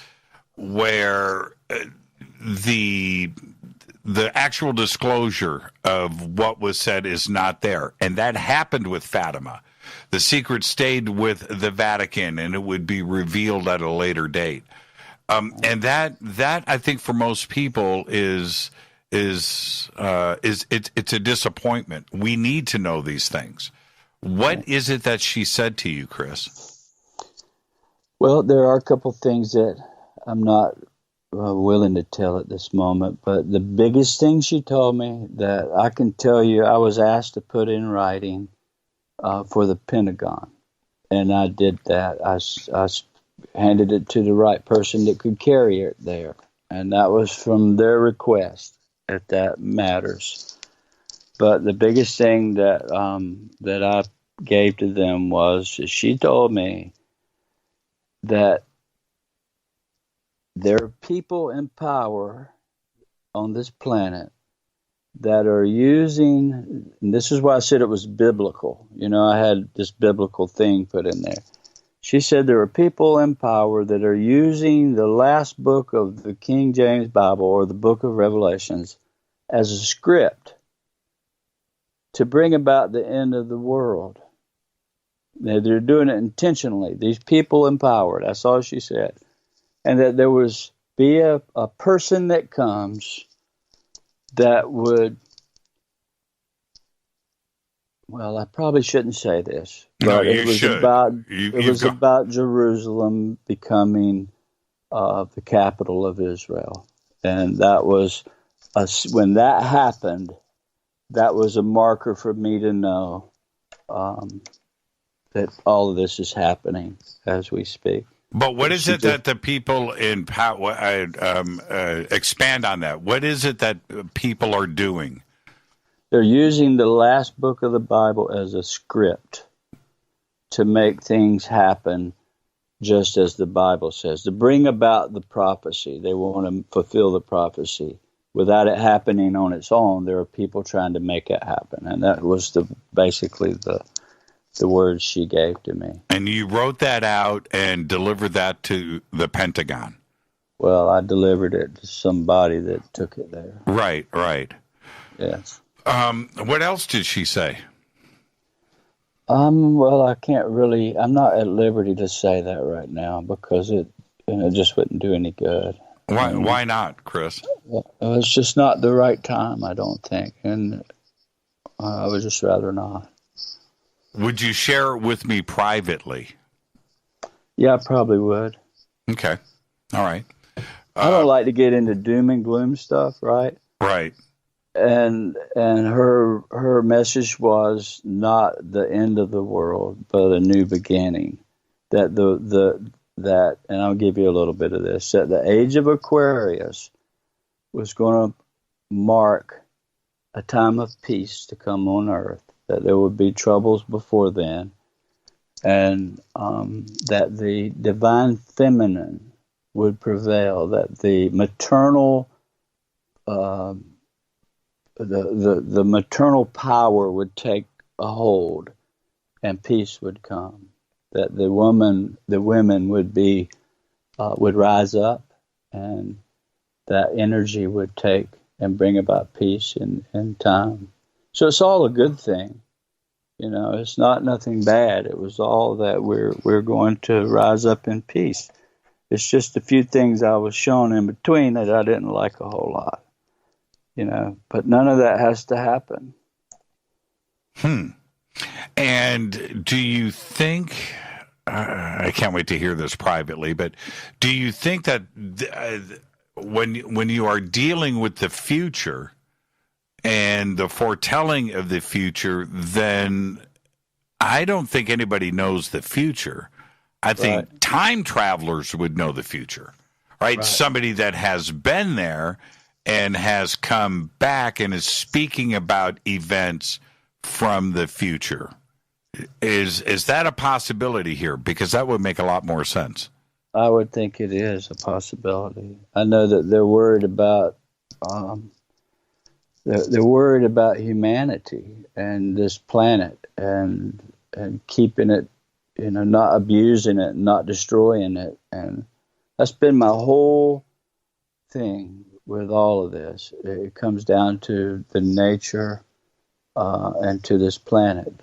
where the actual disclosure of what was said is not there. And that happened with Fatima. The secret stayed with the Vatican, and it would be revealed at a later date. And that I think for most people is it's a disappointment. We need to know these things. What is it that she said to you, Chris? Well, there are a couple things that I'm not willing to tell at this moment, but the biggest thing she told me that I can tell you, I was asked to put in writing for the Pentagon, and I did that. I handed it to the right person that could carry it there, and that was from their request, if that matters. But the biggest thing that I gave to them was she told me that there are people in power on this planet that are using, and this is why I said it was biblical. You know, I had this biblical thing put in there. She said there are people in power that are using the last book of the King James Bible, or the book of Revelations, as a script to bring about the end of the world. Now, they're doing it intentionally. These people in power, that's all she said. And that there was be a person that comes that would Well, I probably shouldn't say this, No, but you it was should. about Jerusalem becoming the capital of Israel, and that was when that happened. That was a marker for me to know that all of this is happening as we speak. But what is it that the people in power expand on that? What is it that people are doing? They're using the last book of the Bible as a script to make things happen just as the Bible says, to bring about the prophecy. They want to fulfill the prophecy. Without it happening on its own, there are people trying to make it happen. And that was basically the words she gave to me. And you wrote that out and delivered that to the Pentagon? Well, I delivered it to somebody that took it there. Right. Yes. What else did she say? Well, I'm not at liberty to say that right now because it just wouldn't do any good. Why not, Chris? It's just not the right time, I don't think. And I would just rather not. Would you share it with me privately? Yeah, I probably would. Okay. All right. I don't like to get into doom and gloom stuff, right? Right. And her message was not the end of the world, but a new beginning. That that, and I'll give you a little bit of this, that the age of Aquarius was going to mark a time of peace to come on earth, that there would be troubles before then, and that the divine feminine would prevail, that the maternal the maternal power would take a hold and peace would come, that the women would rise up and that energy would take and bring about peace in time. So it's all a good thing. It's not nothing bad. It was all that we're going to rise up in peace. It's just a few things I was shown in between that I didn't like a whole lot. But none of that has to happen. And do you think, I can't wait to hear this privately, but do you think that when you are dealing with the future and the foretelling of the future, then I don't think anybody knows the future. I think time travelers would know the future, right? Somebody that has been there and has come back and is speaking about events from the future. Is that a possibility here? Because that would make a lot more sense. I would think it is a possibility. I know that they're worried about they're worried about humanity and this planet and keeping it, not abusing it, not destroying it, and that's been my whole thing. With all of this, it comes down to the nature and to this planet.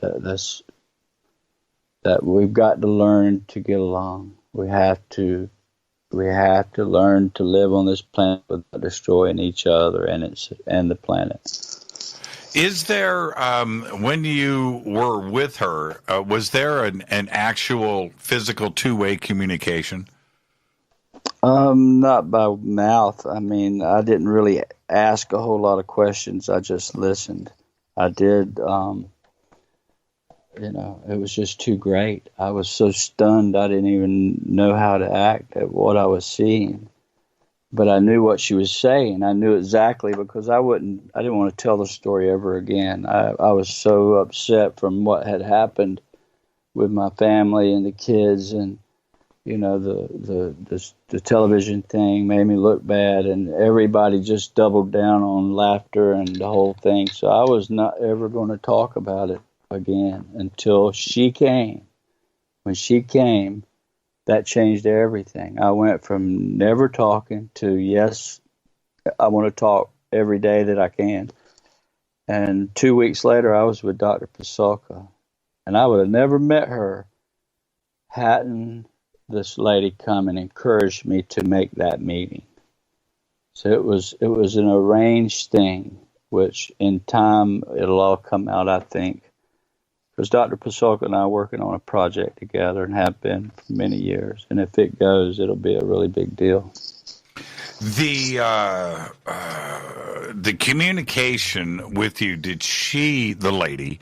That we've got to learn to get along. We have to learn to live on this planet without destroying each other and the planet. Is there, when you were with her, was there an actual physical two-way communication? Not by mouth. I mean, I didn't really ask a whole lot of questions. I just listened. I did, it was just too great. I was so stunned I didn't even know how to act at what I was seeing. But I knew what she was saying. I knew exactly because I didn't want to tell the story ever again. I was so upset from what had happened with my family and the kids, and the television thing made me look bad, and everybody just doubled down on laughter and the whole thing. So I was not ever going to talk about it again until she came. When she came, that changed everything. I went from never talking to, yes, I want to talk every day that I can. And 2 weeks later, I was with Dr. Pasulka, and I would have never met her hadn't this lady come and encouraged me to make that meeting. So it was an arranged thing, which in time it'll all come out, I think. because Dr. Pasulka and I are working on a project together and have been for many years. And if it goes, it'll be a really big deal. The communication with you, did she, the lady,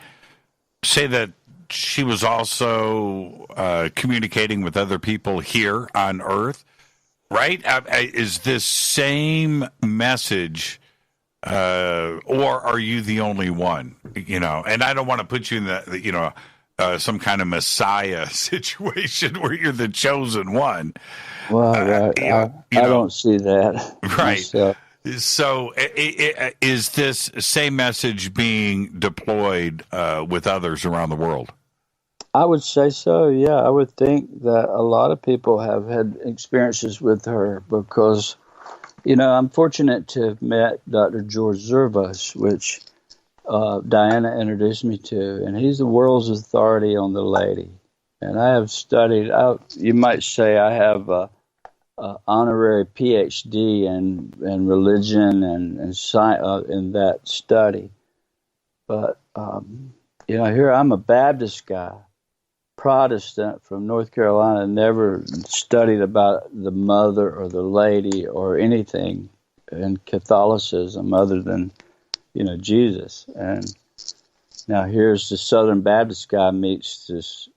say that she was also communicating with other people here on Earth, right? Is this same message, or are you the only one? You know, and I don't want to put you in the, you know, some kind of Messiah situation where you're the chosen one. Well, I don't see that. Right. Myself. So is this same message being deployed with others around the world? I would say so, yeah. I would think that a lot of people have had experiences with her because, you know, I'm fortunate to have met Dr. George Zervos, which Diana introduced me to, and he's the world's authority on the lady. And I have studied out, you might say I have a honorary PhD in religion and science in that study. But, you know, here I'm a Baptist guy, Protestant from North Carolina, never studied about the mother or the lady or anything in Catholicism other than, you know, Jesus. And now here's the Southern Baptist guy meets this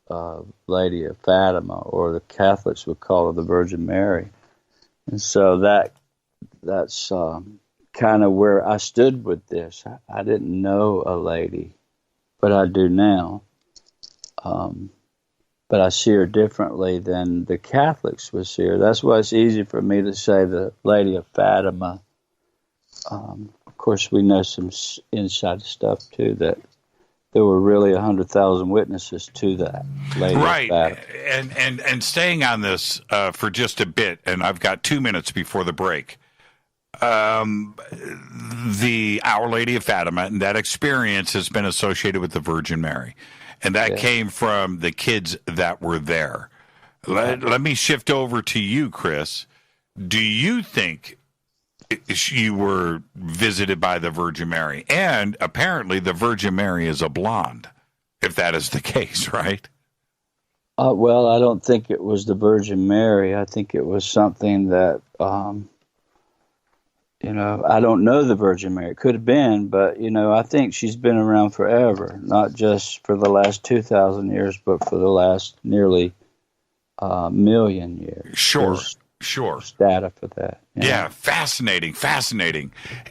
Lady of Fatima, or the Catholics would call her the Virgin Mary. And so that's kind of where I stood with this. I didn't know a lady, but I do now. But I see her differently than the Catholics would see her. That's why it's easy for me to say the Lady of Fatima. Of course, we know some inside stuff, too, that there were really 100,000 witnesses to that Lady of Fatima. And staying on this for just a bit, and I've got 2 minutes before the break. The Our Lady of Fatima, and that experience has been associated with the Virgin Mary. And that came from the kids that were there. Let me shift over to you, Chris. Do you think you were visited by the Virgin Mary? And apparently the Virgin Mary is a blonde, if that is the case, right? Well, I don't think it was the Virgin Mary. I think it was something that, you know, I don't know the Virgin Mary. It could have been, but, you know, I think she's been around forever, not just for the last 2,000 years, but for the last nearly million years. Sure. There's data for that. Yeah, fascinating.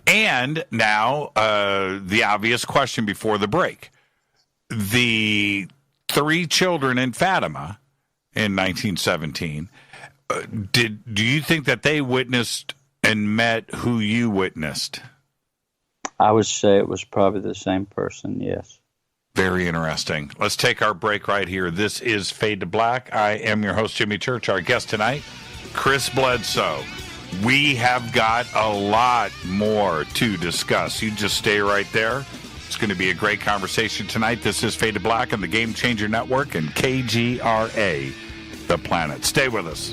And now, the obvious question before the break. The 3 children in Fatima in 1917, do you think that they witnessed and met who you witnessed? I would say it was probably the same person, yes. Very interesting. Let's take our break right here. This is Fade to Black. I am your host, Jimmy Church. Our guest tonight, Chris Bledsoe. We have got a lot more to discuss. You just stay right there. It's going to be a great conversation tonight. This is Fade to Black on the Game Changer Network and KGRA, The Planet. Stay with us.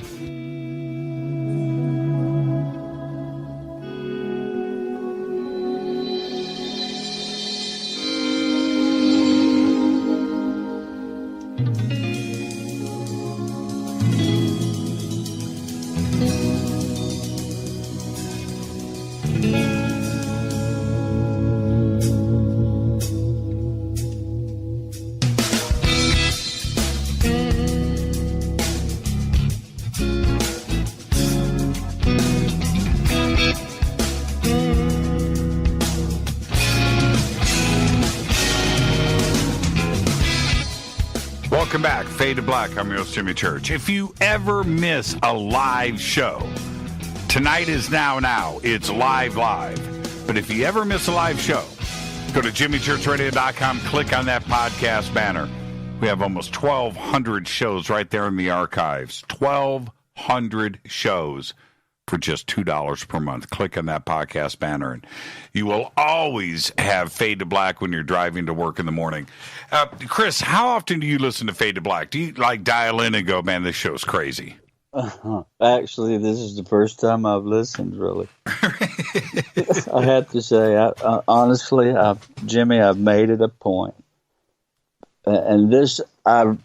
Welcome back. Fade to Black. I'm your host, Jimmy Church. If you ever miss a live show, tonight is now. It's live. But if you ever miss a live show, go to jimmychurchradio.com, click on that podcast banner. We have almost 1,200 shows right there in the archives. 1,200 shows for just $2 per month. Click on that podcast banner, and you will always have Fade to Black when you're driving to work in the morning. Chris, how often do you listen to Fade to Black? Do you like dial in and go, man, this show's crazy? Actually, this is the first time I've listened, really. I have to say, honestly, Jimmy, I've made it a point and this I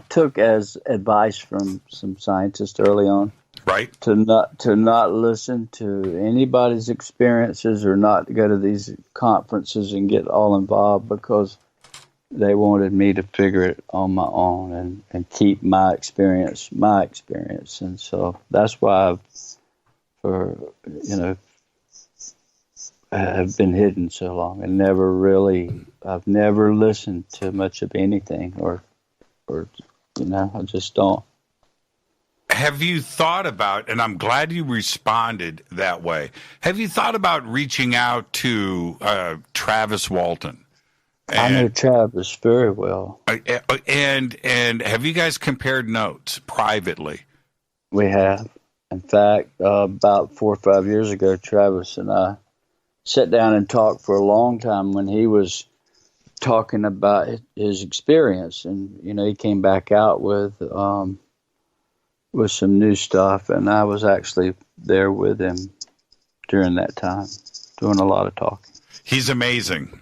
took as advice from some scientists early on. Right. To not listen to anybody's experiences or not go to these conferences and get all involved, because they wanted me to figure it on my own and keep my experience. And so that's why I've been hidden so long and I've never listened to much of anything or I just don't. Have you thought about, and I'm glad you responded that way, have you thought about reaching out to Travis Walton? I know Travis very well. And have you guys compared notes privately? We have. In fact, about 4 or 5 years ago, Travis and I sat down and talked for a long time when he was talking about his experience. And, he came back out with some new stuff, and I was actually there with him during that time, doing a lot of talking. He's amazing.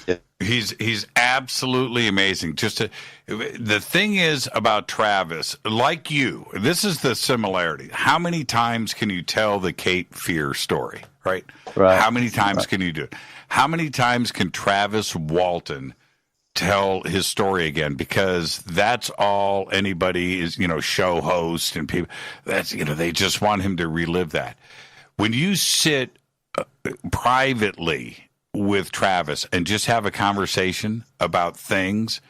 Yeah. He's absolutely amazing. The thing is about Travis, like you, this is the similarity. How many times can you tell the Cape Fear story, right? How many times can you do it? How many times can Travis Walton tell his story again? Because that's all anybody is, show host and people, that's, they just want him to relive that. When you sit privately with Travis and just have a conversation about things,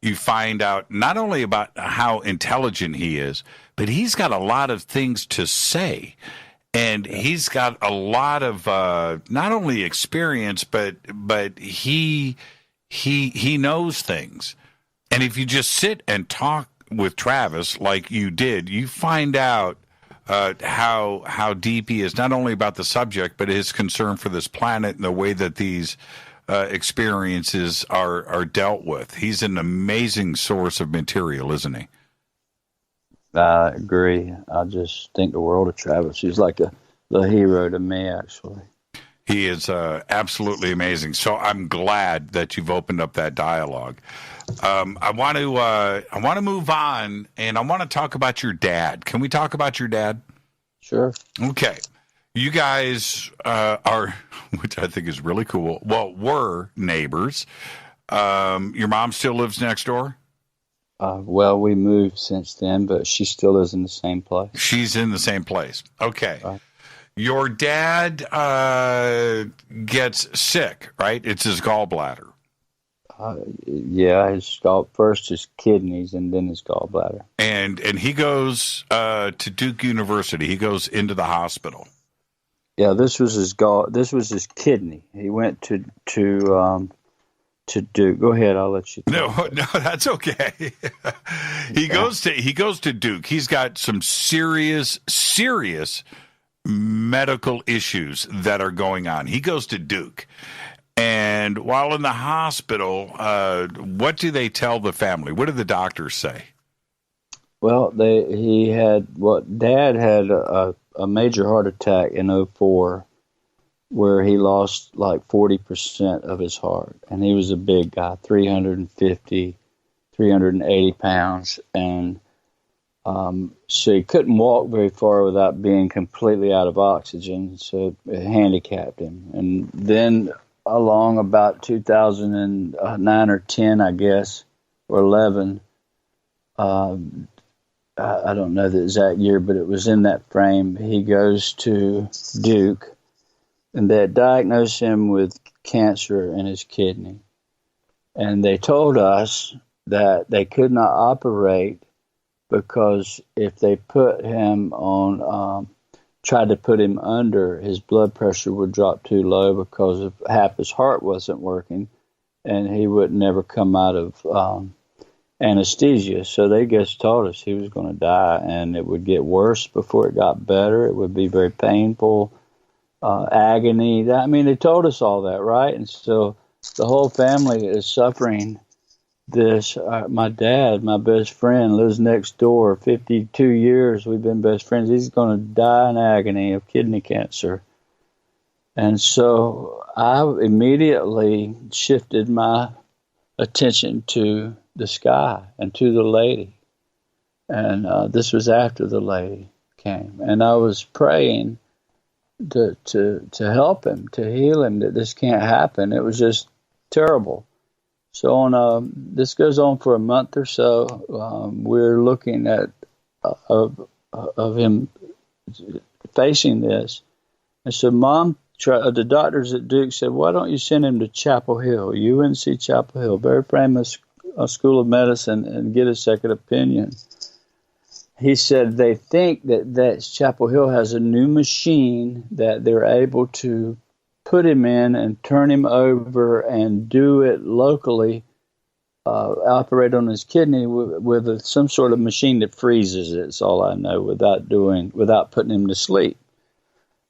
you find out not only about how intelligent he is, but he's got a lot of things to say. And he's got a lot of not only experience, but he knows things. And if you just sit and talk with Travis like you did, you find out how deep he is, not only about the subject, but his concern for this planet and the way that these experiences are dealt with. He's an amazing source of material, isn't he? I agree. I just think the world of Travis. He's like the hero to me, actually. He is absolutely amazing. So I'm glad that you've opened up that dialogue. I want to move on, and I want to talk about your dad. Can we talk about your dad? Sure. Okay. You guys are, which I think is really cool. Well, were neighbors. Your mom still lives next door? Well, we moved since then, but she still is in the same place. She's in the same place. Okay. Your dad gets sick, right? It's his gallbladder. Yeah, first his kidneys and then his gallbladder. And he goes to Duke University. He goes into the hospital. Yeah, this was his kidney. He went to Duke. Go ahead, I'll let you. No, that's okay. He goes to Duke. He's got some serious medical issues that are going on. He goes to Duke. And while in the hospital, what do they tell the family? What do the doctors say? Well, Dad had a major heart attack in 2004 where he lost like 40% of his heart. And he was a big guy, 380 pounds. And so he couldn't walk very far without being completely out of oxygen. So it handicapped him. And then along about 2009 or 10, I guess, or 11, I don't know the exact year, but it was in that frame. He goes to Duke, and they diagnosed him with cancer in his kidney. And they told us that they could not operate because if they put him on, tried to put him under, his blood pressure would drop too low because of half his heart wasn't working, and he would never come out of anesthesia. So they just told us he was going to die, and it would get worse before it got better. It would be very painful, agony. I mean, they told us all that, right? And so the whole family is suffering this. My dad, my best friend, lives next door. 52 years we've been best friends. He's going to die in agony of kidney cancer. And so I immediately shifted my attention to the sky and to the lady. And this was after the lady came. And I was praying to help him, to heal him, that this can't happen. It was just terrible. So this goes on for a month or so. We're looking at of him facing this. And so the doctors at Duke said, why don't you send him to Chapel Hill, UNC Chapel Hill, very famous school of medicine, and get a second opinion. He said they think that Chapel Hill has a new machine that they're able to put him in and turn him over and do it locally, operate on his kidney with some sort of machine that freezes it. It's all I know, without putting him to sleep.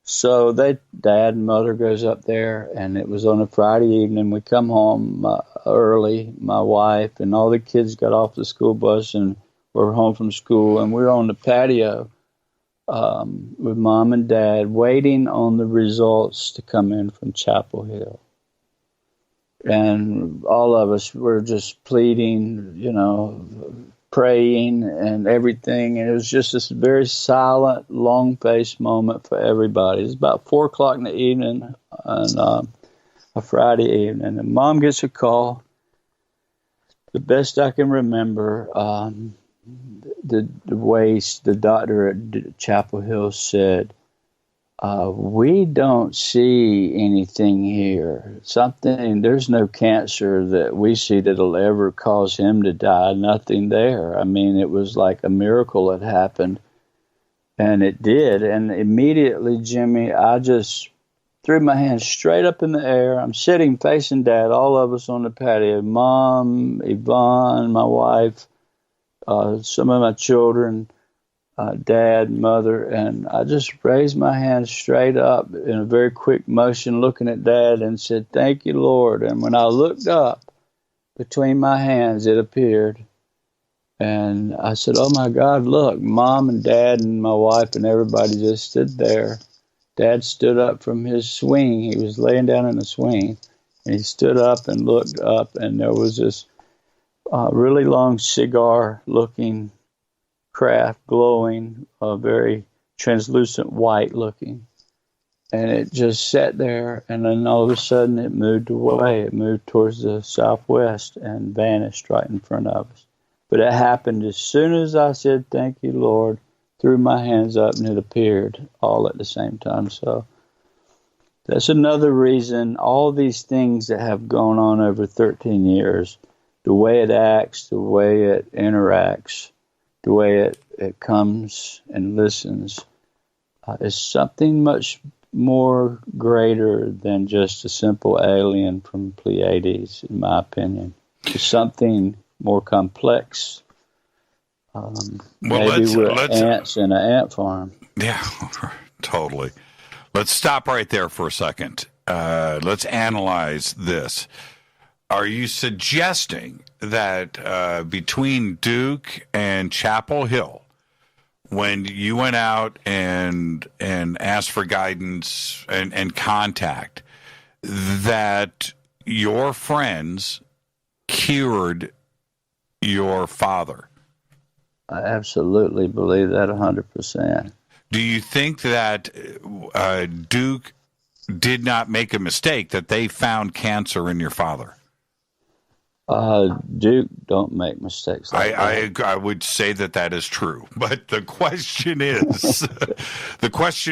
So dad and mother goes up there, and it was on a Friday evening. We come home early, my wife and all the kids got off the school bus and were home from school, and we were on the patio with Mom and Dad waiting on the results to come in from Chapel Hill. And all of us were just pleading, praying and everything. And it was just this very silent, long-faced moment for everybody. It was about 4 o'clock in the evening on a Friday evening. And Mom gets a call. The best I can remember, the way the doctor at Chapel Hill said, we don't see anything here. There's no cancer that we see that'll ever cause him to die. Nothing there. I mean, it was like a miracle had happened. And it did. And immediately, Jimmy, I just threw my hands straight up in the air. I'm sitting facing Dad, all of us on the patio. Mom, Yvonne, my wife, some of my children, Dad, Mother, and I just raised my hands straight up in a very quick motion, looking at Dad, and said, "Thank you, Lord." And when I looked up, between my hands, it appeared. And I said, "Oh, my God, look." Mom and Dad and my wife and everybody just stood there. Dad stood up from his swing. He was laying down in a swing, and he stood up and looked up, and there was this really long cigar-looking craft, glowing, very translucent white looking. And it just sat there, and then all of a sudden it moved away. It moved towards the southwest and vanished right in front of us. But it happened as soon as I said, "Thank you, Lord," threw my hands up, and it appeared all at the same time. So that's another reason all these things that have gone on over 13 years, the way it acts, the way it interacts, the way it comes and listens, is something much more greater than just a simple alien from Pleiades, in my opinion. It's something more complex. Maybe we're ants in an ant farm. Yeah, totally. Let's stop right there for a second. Let's analyze this. Are you suggesting that between Duke and Chapel Hill, when you went out and asked for guidance and contact, that your friends cured your father? I absolutely believe that 100%. Do you think that Duke did not make a mistake, that they found cancer in your father? Duke don't make mistakes like that. I would say that is true. But the question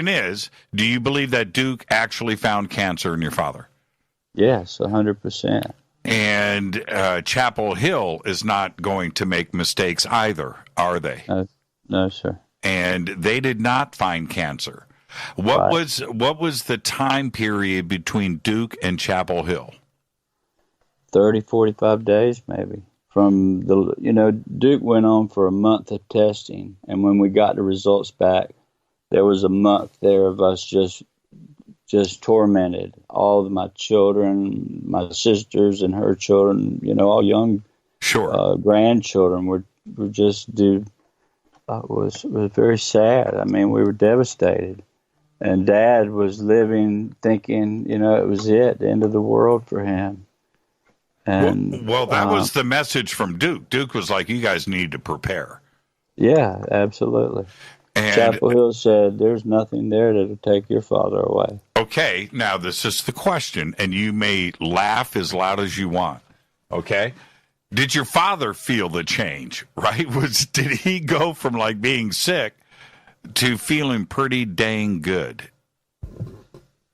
is, do you believe that Duke actually found cancer in your father? Yes, 100%. And Chapel Hill is not going to make mistakes either, are they? No, sir. And they did not find cancer. What was the time period between Duke and Chapel Hill? 30, 45 days, maybe. From Duke went on for a month of testing, and when we got the results back, there was a month there of us just tormented. All of my children, my sisters and her children, all young, grandchildren were just was very sad. I mean, we were devastated, and Dad was living, thinking, it was the end of the world for him. And well, that was the message from Duke. Duke was like, you guys need to prepare. Yeah, absolutely. And Chapel Hill said, there's nothing there that'll take your father away. Okay, now this is the question, and you may laugh as loud as you want, okay? Did your father feel the change, right? Did he go from like being sick to feeling pretty dang good?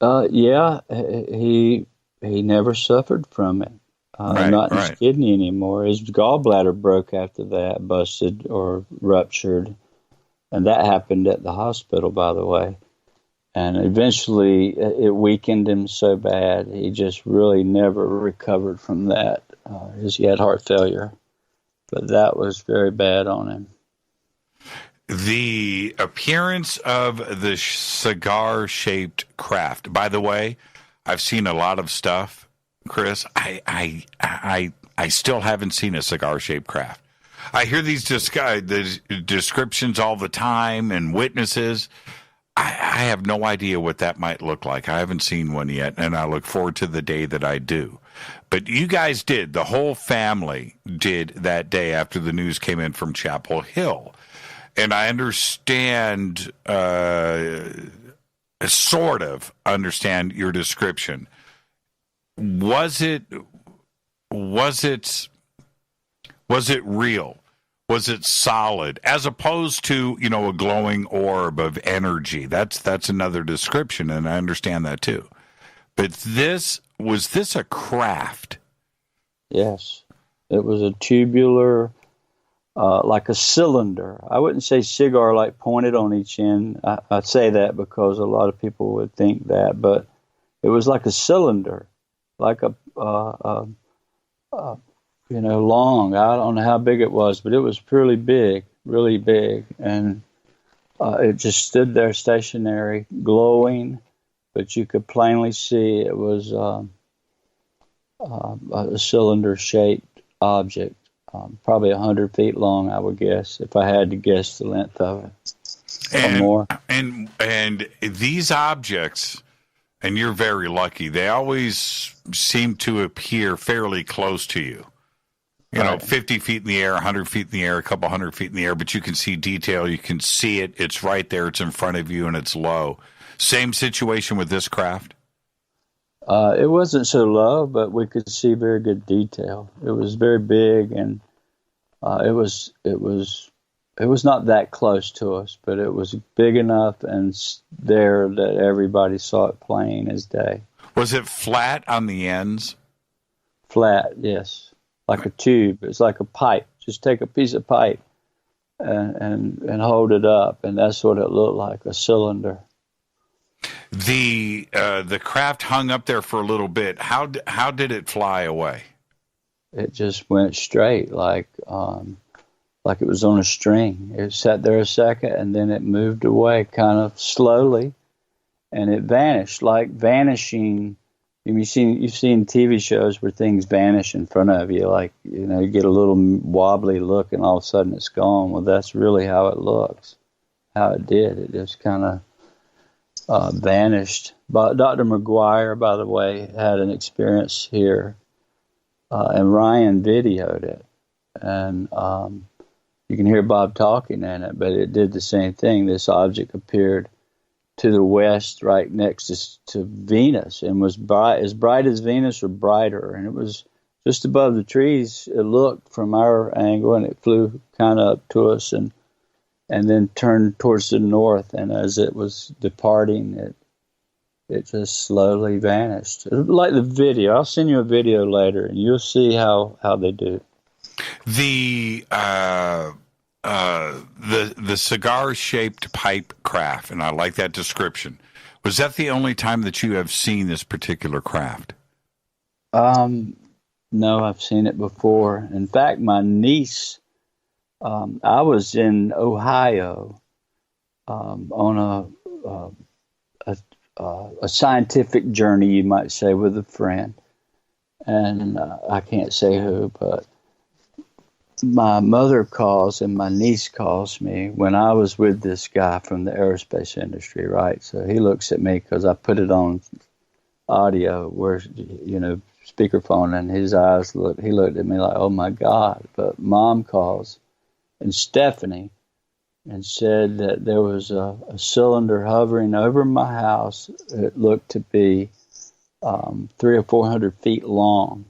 Yeah, he never suffered from it. Not in his kidney anymore. His gallbladder broke after that, busted or ruptured. And that happened at the hospital, by the way. And eventually it weakened him so bad, he just really never recovered from that. He had heart failure. But that was very bad on him. The appearance of the cigar-shaped craft. By the way, I've seen a lot of stuff, Chris. I still haven't seen a cigar-shaped craft. I hear these descriptions all the time and witnesses. I have no idea what that might look like. I haven't seen one yet, and I look forward to the day that I do. But you guys did. The whole family did that day after the news came in from Chapel Hill. And I understand, sort of understand your description. Was it real? Was it solid? As opposed to, a glowing orb of energy. That's another description, and I understand that too. But was this a craft? Yes. It was a tubular, like a cylinder. I wouldn't say cigar like pointed on each end. I say that because a lot of people would think that, but it was like a cylinder, like a long. I don't know how big it was, but it was really big, and it just stood there stationary, glowing, but you could plainly see it was a cylinder-shaped object, probably 100 feet long, I would guess, if I had to guess the length of it, or more. And these objects, and you're very lucky, they always seem to appear fairly close to you. 50 feet in the air, 100 feet in the air, a couple 100 feet in the air, but you can see detail. You can see it. It's right there. It's in front of you, and it's low. Same situation with this craft? It wasn't so low, but we could see very good detail. It was very big, and it was not that close to us, but it was big enough and there that everybody saw it plain as day. Was it flat on the ends? Flat, yes. Like a tube. It's like a pipe. Just take a piece of pipe and hold it up, and that's what it looked like, a cylinder. The craft hung up there for a little bit. How did it fly away? It just went straight, like it was on a string. It sat there a second, and then it moved away kind of slowly, and it vanished, like vanishing. You've seen TV shows where things vanish in front of you, like, you get a little wobbly look and all of a sudden it's gone. Well, that's really how it looks, how it did. It just kind of vanished. But Dr. McGuire, by the way, had an experience here, and Ryan videoed it. And you can hear Bob talking in it, but it did the same thing. This object appeared to the west, right next to Venus, and was as bright as Venus or brighter. And it was just above the trees. It looked from our angle, and it flew kind of up to us, and then turned towards the north. And as it was departing, it just slowly vanished. Like the video. I'll send you a video later, and you'll see how they do. The cigar-shaped pipe craft, and I like that description. Was that the only time that you have seen this particular craft? No, I've seen it before. In fact, my niece, I was in Ohio on a scientific journey, you might say, with a friend. And I can't say who, but my mother calls and my niece calls me when I was with this guy from the aerospace industry, right? So he looks at me because I put it on audio where, speakerphone, and his eyes he looked at me like, oh my God. But Mom calls, and Stephanie, and said that there was a cylinder hovering over my house. It looked to be 300 or 400 feet long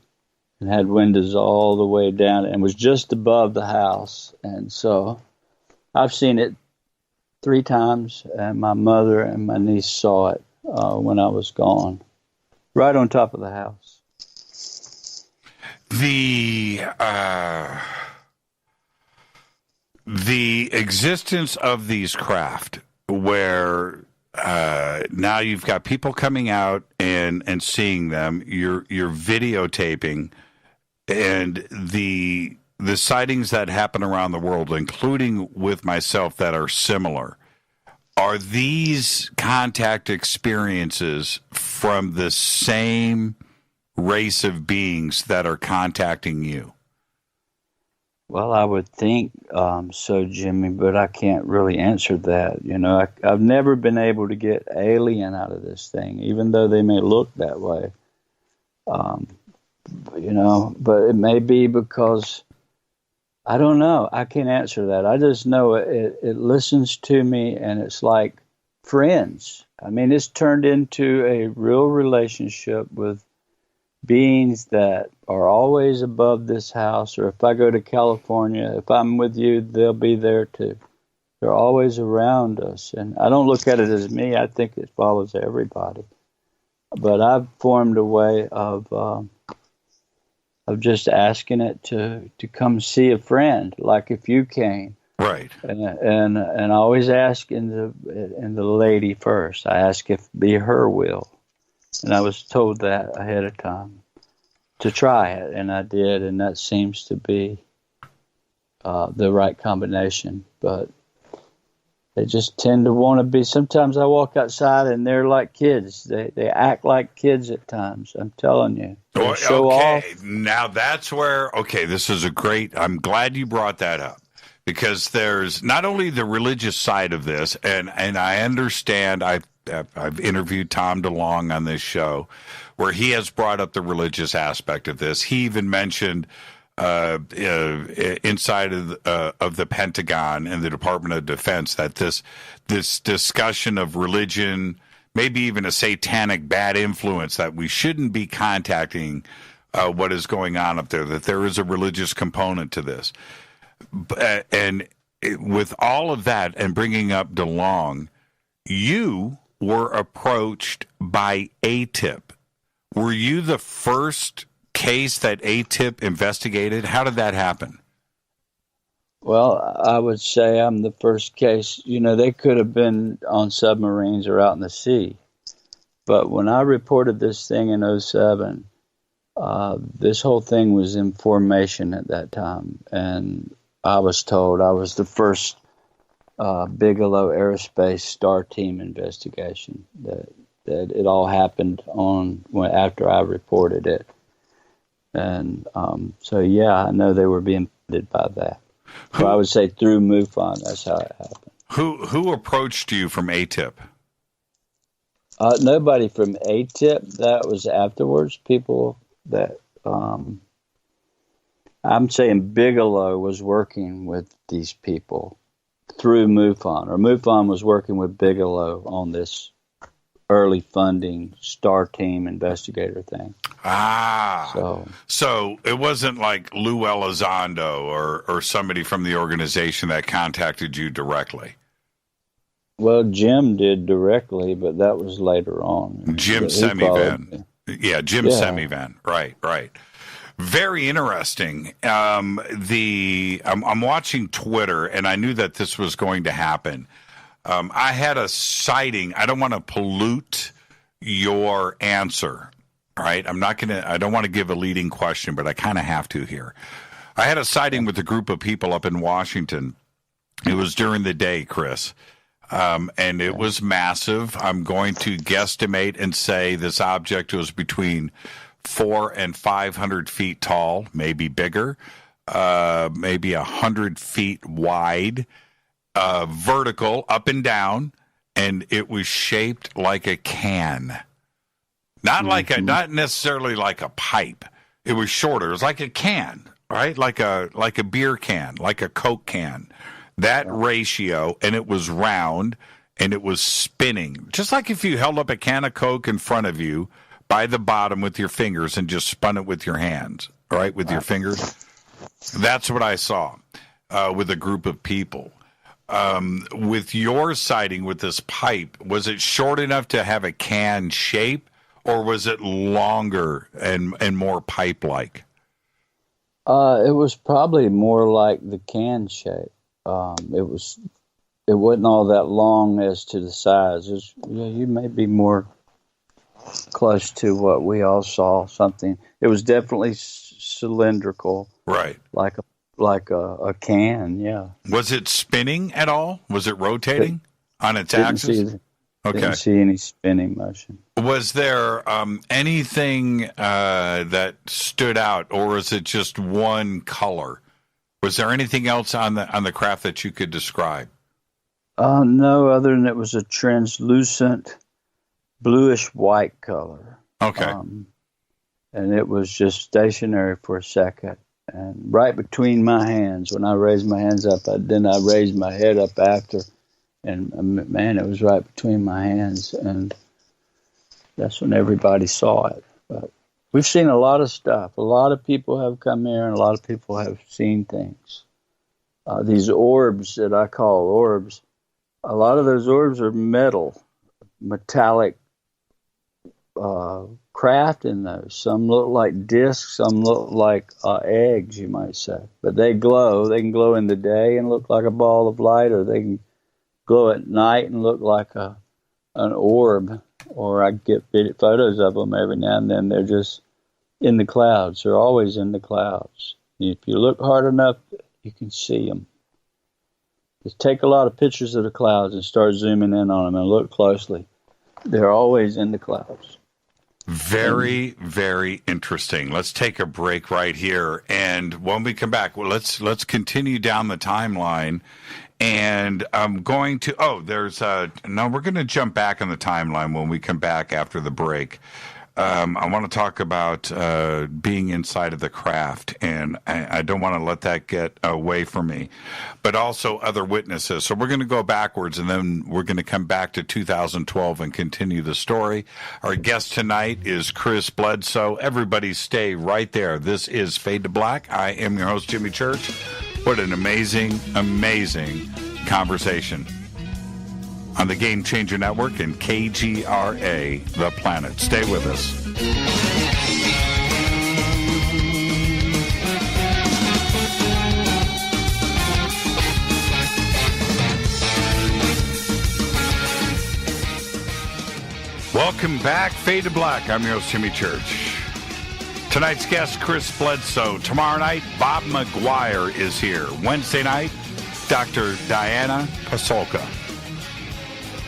and had windows all the way down and was just above the house. And so I've seen it 3 times, and my mother and my niece saw it when I was gone, right on top of the house. The existence of these craft where now you've got people coming out and seeing them, you're videotaping, and the sightings that happen around the world, including with myself, that are similar. Are these contact experiences from the same race of beings that are contacting you? Well, I would think so, Jimmy, but I can't really answer that. You know, I've never been able to get alien out of this thing, even though they may look that way. You know, but it may be because, I don't know. I can't answer that. I just know it listens to me, and it's like friends. I mean, it's turned into a real relationship with beings that are always above this house. Or if I go to California, if I'm with you, they'll be there too. They're always around us. And I don't look at it as me. I think it follows everybody. But I've formed a way of just asking it to come see a friend, like if you came. Right. And I always ask in the lady first. I ask if it be her will. And I was told that ahead of time to try it, and I did, and that seems to be the right combination. But they just tend to want to be. Sometimes I walk outside, and they're like kids. They act like kids at times. I'm telling you. They show off. Now that's where. Okay, this is a great. I'm glad you brought that up. Because there's not only the religious side of this, and I understand. I've interviewed Tom DeLonge on this show, where he has brought up the religious aspect of this. He even mentioned inside of the Pentagon and the Department of Defense that this discussion of religion, maybe even a satanic bad influence, that we shouldn't be contacting what is going on up there. That there is a religious component to this. And with all of that, and bringing up DeLonge, you were approached by ATIP. Were you the first case that ATIP investigated? How did that happen? Well, I would say I'm the first case. You know, they could have been on submarines or out in the sea. But when I reported this thing in 2007, this whole thing was in formation at that time. And I was told I was the first Bigelow Aerospace Star Team investigation. That it all happened after I reported it, and so yeah, I know they were being funded by that. So I would say through MUFON, that's how it happened. Who approached you from ATIP? Nobody from ATIP. That was afterwards. People that. I'm saying Bigelow was working with these people through MUFON, or MUFON was working with Bigelow on this early funding Star Team investigator thing. So it wasn't like Lou Elizondo or somebody from the organization that contacted you directly. Well, Jim did directly, but that was later on. Jim Semivan. Yeah, Jim Semivan. Right. Very interesting. I'm watching Twitter, and I knew that this was going to happen. I had a sighting. I don't want to pollute your answer, right? I don't want to give a leading question, but I kind of have to here. I had a sighting with a group of people up in Washington. It was during the day, Chris, and it was massive. I'm going to guesstimate and say this object was between 400 and 500 feet tall, maybe bigger, maybe 100 feet wide, vertical, up and down, and it was shaped like a can. Not necessarily like a pipe. It was shorter. It was like a can, right? Like a beer can, like a Coke can. That ratio, and it was round, and it was spinning. Just like if you held up a can of Coke in front of you by the bottom with your fingers and just spun it with your hands, right, with your fingers. That's what I saw with a group of people. With your sighting with this pipe, was it short enough to have a can shape, or was it longer and more pipe-like? It was probably more like the can shape. It wasn't all that long as to the size. You may be more close to what we all saw. Something. It was definitely cylindrical, right? Like a can. Yeah. Was it spinning at all? Was it rotating on its axis? Didn't see any spinning motion. Was there anything that stood out, or was it just one color? Was there anything else on the craft that you could describe? No, other than it was a translucent bluish white color. Okay. And it was just stationary for a second. And right between my hands, when I raised my hands up, then I raised my head up after. And man, it was right between my hands. And that's when everybody saw it. But we've seen a lot of stuff. A lot of people have come here, and a lot of people have seen things. These orbs that I call orbs, a lot of those orbs are metallic craft in those. Some look like discs, some look like eggs, you might say. But they glow. They can glow in the day and look like a ball of light, or they can glow at night and look like an orb. Or I get photos of them every now and then. They're just in the clouds. They're always in the clouds. If you look hard enough, you can see them. Just take a lot of pictures of the clouds and start zooming in on them and look closely. They're always in the clouds. Very, very interesting. Let's take a break right here, and when we come back, well, let's continue down the timeline. And I'm going to we're going to jump back in the timeline when we come back after the break. I want to talk about being inside of the craft, and I don't want to let that get away from me, but also other witnesses. So we're going to go backwards, and then we're going to come back to 2012 and continue the story. Our guest tonight is Chris Bledsoe. Everybody stay right there. This is Fade to Black. I am your host, Jimmy Church. What an amazing, amazing conversation on the Game Changer Network and KGRA, The Planet. Stay with us. Welcome back, Fade to Black. I'm your host, Jimmy Church. Tonight's guest, Chris Bledsoe. Tomorrow night, Bob McGuire is here. Wednesday night, Dr. Diana Pasulka.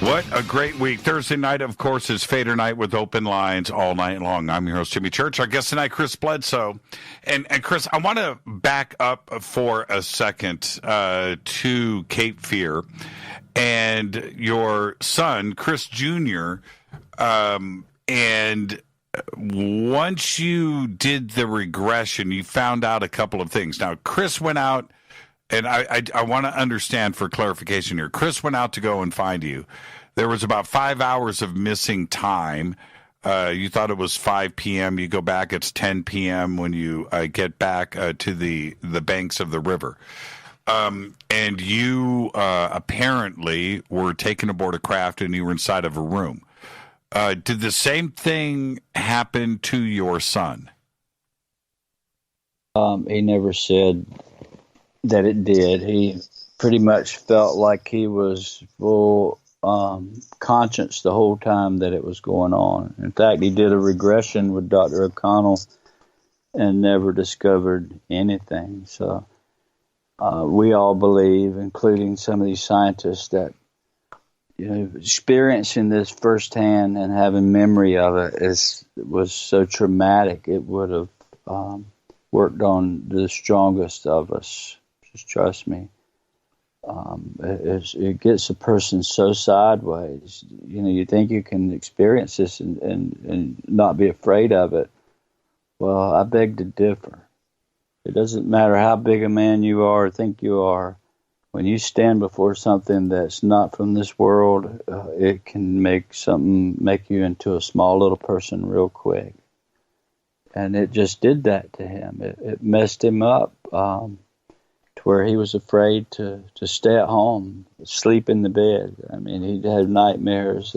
What a great week. Thursday night, of course, is Fader Night with open lines all night long. I'm your host, Jimmy Church. Our guest tonight, Chris Bledsoe. And Chris, I want to back up for a second to Cape Fear and your son, Chris Jr., and once you did the regression, you found out a couple of things. Now, Chris went out, and I want to understand for clarification here. Chris went out to go and find you. There was about 5 hours of missing time. You thought it was 5 p.m. You go back, it's 10 p.m. when you get back to the banks of the river. And you apparently were taken aboard a craft, and you were inside of a room. Did the same thing happen to your son? He never said that it did. He pretty much felt like he was full conscious the whole time that it was going on. In fact, he did a regression with Dr. O'Connell and never discovered anything. So we all believe, including some of these scientists, that experiencing this firsthand and having memory of it was so traumatic. It would have worked on the strongest of us. Just trust me. it gets a person so sideways. You know, you think you can experience this and not be afraid of it. Well, I beg to differ. It doesn't matter how big a man you are or think you are. When you stand before something that's not from this world, it can make you into a small little person real quick. And it just did that to him. It messed him up to where he was afraid to stay at home, sleep in the bed. I mean, he had nightmares.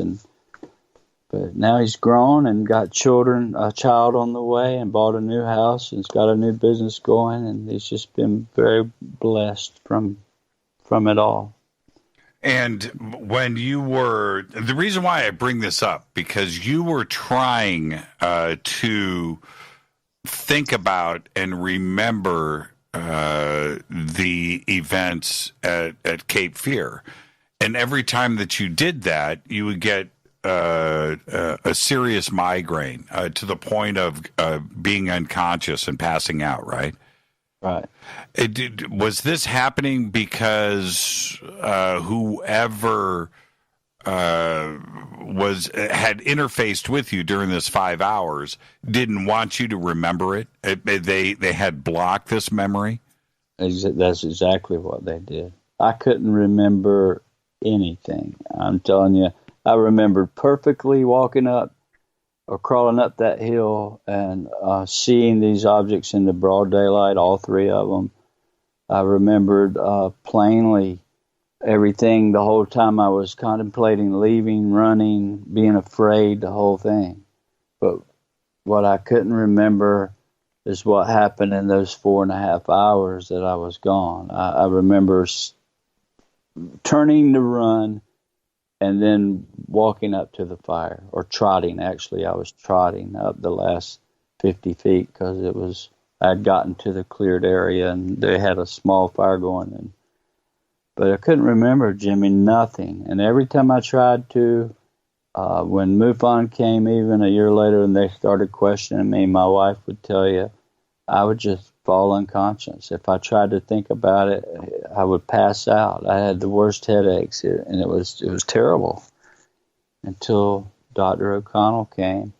But now he's grown and got a child on the way, and bought a new house, and he's got a new business going, and he's just been very blessed from it all. And when the reason why I bring this up, because you were trying to think about and remember the events at Cape Fear. And every time that you did that, you would get a serious migraine to the point of being unconscious and passing out, right? Right. Was this happening because whoever had interfaced with you during this 5 hours didn't want you to remember it? They had blocked this memory? That's exactly what they did. I couldn't remember anything. I'm telling you, I remembered perfectly walking up or crawling up that hill and seeing these objects in the broad daylight, all three of them. I remembered plainly everything the whole time I was contemplating leaving, running, being afraid, the whole thing. But what I couldn't remember is what happened in those 4.5 hours that I was gone. I remember turning to run and then walking up to the fire, or trotting. Actually, I was trotting up the last 50 feet because I'd gotten to the cleared area and they had a small fire going. But I couldn't remember, Jimmy, nothing. And every time I tried to, when MUFON came even a year later and they started questioning me, my wife would tell you, I would just fall unconscious. If I tried to think about it, I would pass out. I had the worst headaches, and it was terrible until Dr. O'Connell came.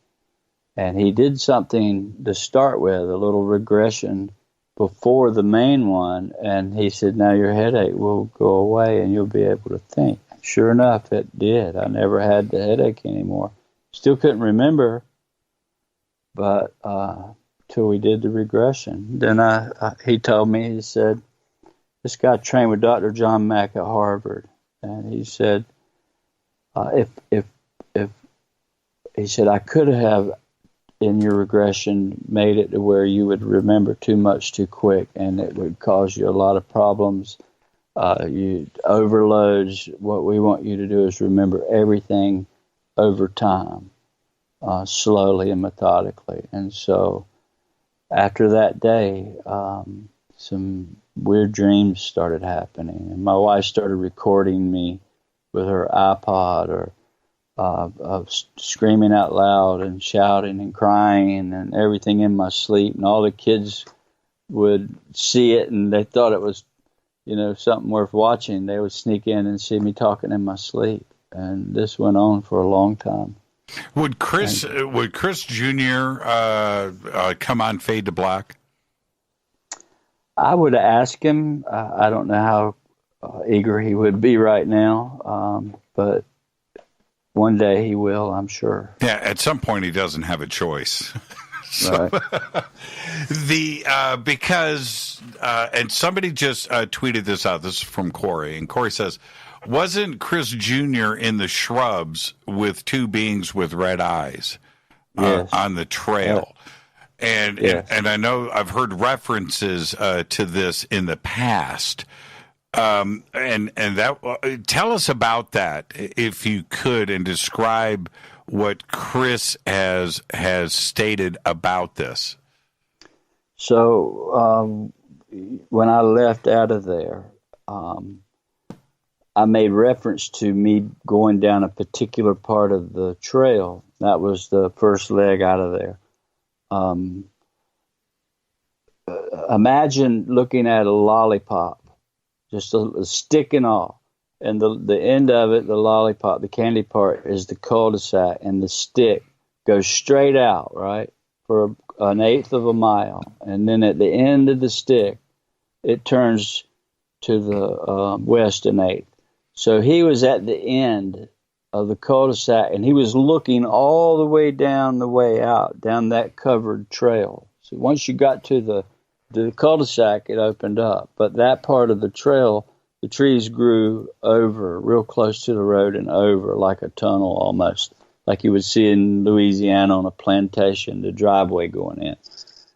And he did something to start with, a little regression before the main one. And he said, now your headache will go away and you'll be able to think. Sure enough, it did. I never had the headache anymore. Still couldn't remember, but till we did the regression. Then he told me, he said, this guy trained with Dr. John Mack at Harvard. And he said, if he said, I could have, in your regression, made it to where you would remember too much too quick, and it would cause you a lot of problems. You overloads. What we want you to do is remember everything over time, slowly and methodically. And so after that day, some weird dreams started happening, and my wife started recording me with her iPod, or screaming out loud and shouting and crying and everything in my sleep. And all the kids would see it, and they thought it was, something worth watching. They would sneak in and see me talking in my sleep. And this went on for a long time. Would Chris Jr. Come on Fade to Black? I would ask him. I don't know how eager he would be right now, but one day he will, I'm sure. Yeah, at some point he doesn't have a choice. So, right. Because somebody just tweeted this out. This is from Corey, and Corey says, wasn't Chris Jr. in the shrubs with two beings with red eyes on the trail? Yeah. And I know I've heard references to this in the past. And that tell us about that, if you could, and describe what Chris has stated about this. So when I left out of there, I made reference to me going down a particular part of the trail. That was the first leg out of there. Imagine looking at a lollipop just a sticking off. And the end of it, the lollipop, the candy part, is the cul-de-sac, and the stick goes straight out, right, for an eighth of a mile. And then at the end of the stick, it turns to the west an eighth. So he was at the end of the cul-de-sac, and he was looking all the way down the way out, down that covered trail. So once you got to the cul-de-sac, it opened up. But that part of the trail, the trees grew over, real close to the road and over, like a tunnel almost, like you would see in Louisiana on a plantation, the driveway going in.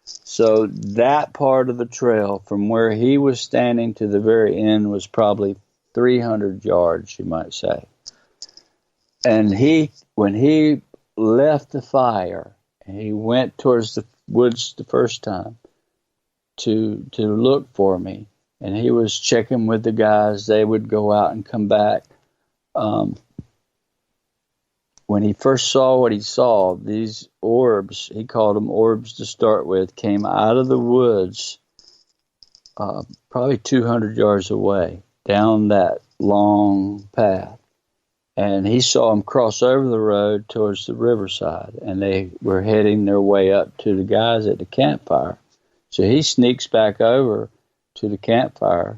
So that part of the trail, from where he was standing to the very end, was probably 300 yards, you might say. And when he left the fire, he went towards the woods the first time to look for me. And he was checking with the guys. They would go out and come back. When he first saw what he saw, these orbs, he called them orbs to start with, came out of the woods probably 200 yards away, down that long path. And he saw them cross over the road towards the riverside, and they were heading their way up to the guys at the campfire. So he sneaks back over to the campfire,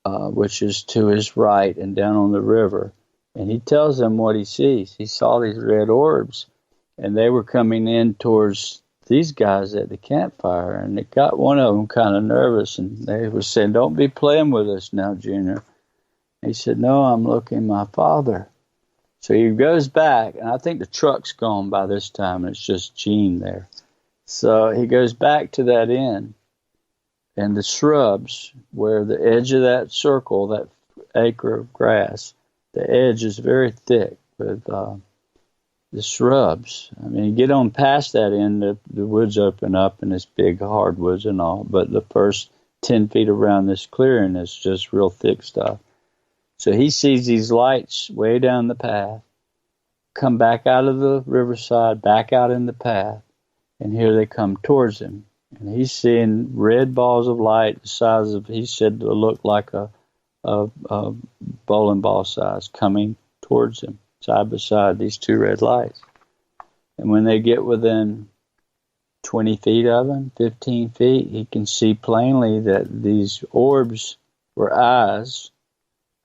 which is to his right and down on the river. And he tells them what he sees. He saw these red orbs, and they were coming in towards these guys at the campfire. And it got one of them kind of nervous, and they were saying, "Don't be playing with us now, Junior." He said, "No, I'm looking my father." So he goes back, and I think the truck's gone by this time, and it's just Gene there. So he goes back to that end, and the shrubs, where the edge of that circle, that acre of grass, the edge is very thick with the shrubs. I mean, you get on past that end, the woods open up, and it's big hardwoods and all, but the first 10 feet around this clearing is just real thick stuff. So he sees these lights way down the path, come back out of the riverside, back out in the path, and here they come towards him. And he's seeing red balls of light the size of, he said, to look like a bowling ball size, coming towards him, side by side, these two red lights. And when they get within 20 feet of him, 15 feet, he can see plainly that these orbs were eyes,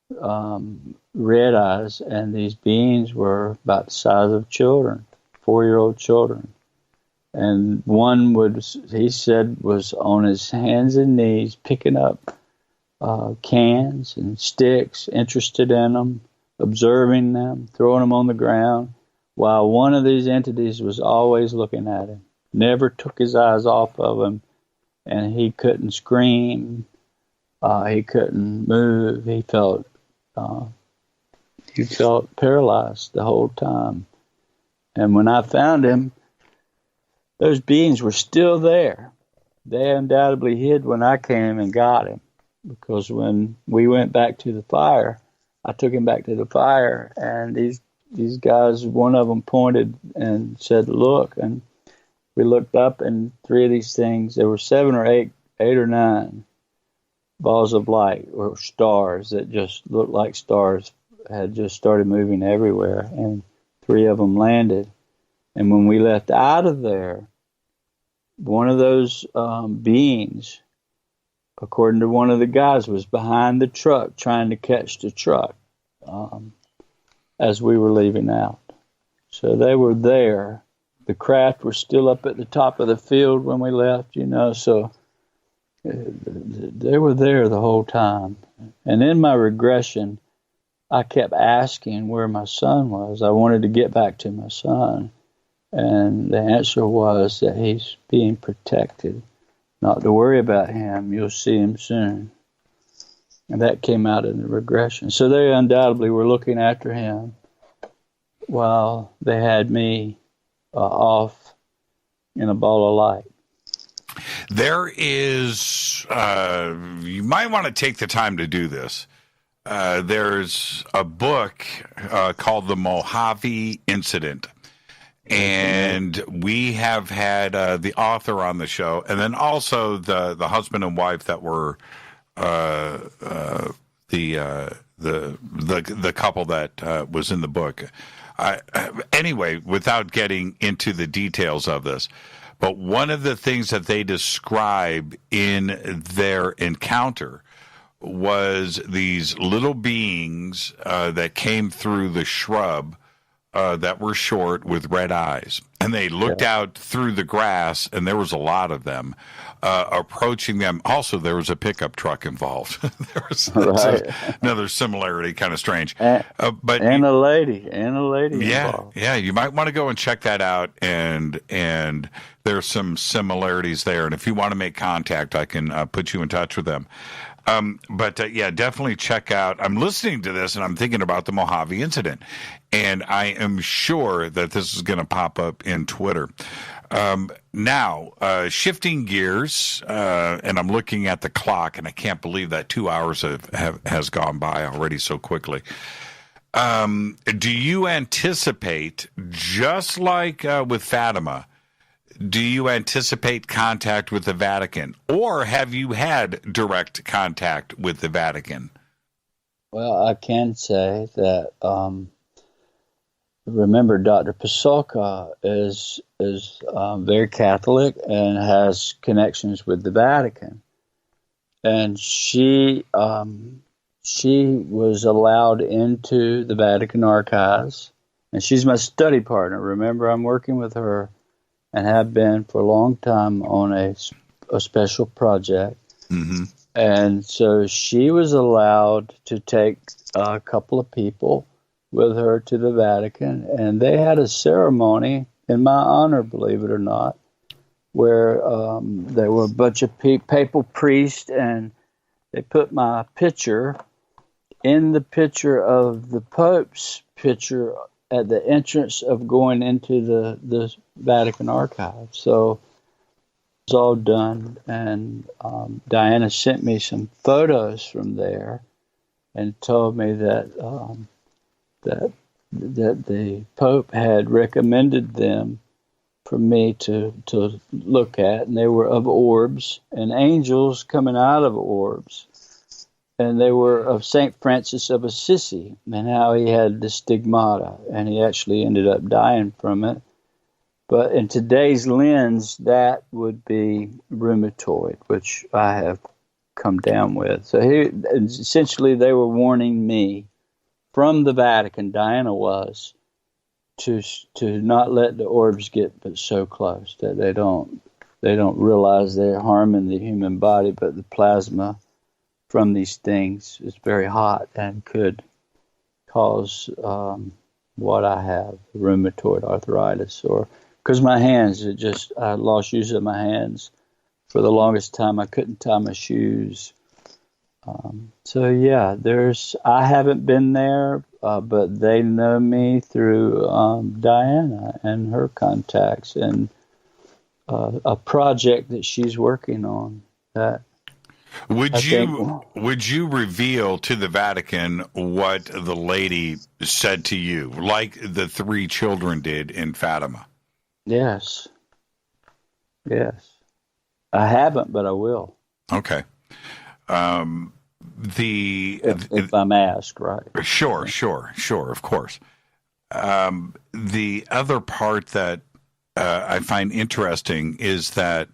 red eyes, and these beings were about the size of children, 4-year-old children. And one he said, was on his hands and knees picking up cans and sticks, interested in them, observing them, throwing them on the ground, while one of these entities was always looking at him, never took his eyes off of him, and he couldn't scream, he couldn't move, he felt paralyzed the whole time. And when I found him, those beings were still there. They undoubtedly hid when I came and got him, because when we went back to the fire, I took him back to the fire, and these guys, one of them pointed and said, "Look," and we looked up, and 3 of these things, there were 7 or 8 or 9 balls of light, or stars that just looked like stars, had just started moving everywhere, and 3 of them landed. And when we left out of there, one of those beings, according to one of the guys, was behind the truck trying to catch the truck as we were leaving out. So they were there. The craft were still up at the top of the field when we left, so they were there the whole time. And in my regression, I kept asking where my son was. I wanted to get back to my son. And the answer was that he's being protected. Not to worry about him. You'll see him soon. And that came out in the regression. So they undoubtedly were looking after him while they had me off in a ball of light. There is, you might want to take the time to do this. There's a book called The Mojave Incident. And we have had the author on the show, and then also the husband and wife that were the couple that was in the book. Anyway, without getting into the details of this, but one of the things that they describe in their encounter was these little beings that came through the shrub that were short with red eyes. And they looked out through the grass, and there was a lot of them approaching them. Also, there was a pickup truck involved. There was another similarity, kind of strange. And a lady Yeah, involved. yeah. You might want to go and check that out, and there's some similarities there. And if you want to make contact, I can put you in touch with them. But definitely check out. I'm listening to this and I'm thinking about the Mojave incident, and I am sure that this is going to pop up in Twitter. Now, shifting gears, and I'm looking at the clock, and I can't believe that 2 hours has gone by already so quickly. Do you anticipate, just like with Fatima, do you anticipate contact with the Vatican, or have you had direct contact with the Vatican? Well, I can say that, remember, Dr. Pasulka is very Catholic and has connections with the Vatican. And she was allowed into the Vatican archives, and she's my study partner. Remember, I'm working with her and have been for a long time on a special project. Mm-hmm. And so she was allowed to take a couple of people with her to the Vatican, and they had a ceremony in my honor, believe it or not, where there were a bunch of papal priests, and they put my picture in the picture of the Pope's picture at the entrance of going into the Vatican archive. So it was all done, and Diana sent me some photos from there and told me that that the Pope had recommended them for me to look at, and they were of orbs and angels coming out of orbs. And they were of St. Francis of Assisi, and how he had the stigmata, and he actually ended up dying from it. But in today's lens, that would be rheumatoid, which I have come down with. So essentially, they were warning me from the Vatican, Diana was, to not let the orbs get so close that they don't realize they're harming the human body, but the plasma from these things is very hot and could cause what I have, rheumatoid arthritis, or because my hands, I lost use of my hands for the longest time. I couldn't tie my shoes. I haven't been there, but they know me through Diana and her contacts and a project that she's working on. Would you reveal to the Vatican what the lady said to you, like the 3 children did in Fatima? Yes. I haven't, but I will. Okay. If I'm asked, right? Sure, of course. The other part that I find interesting is that,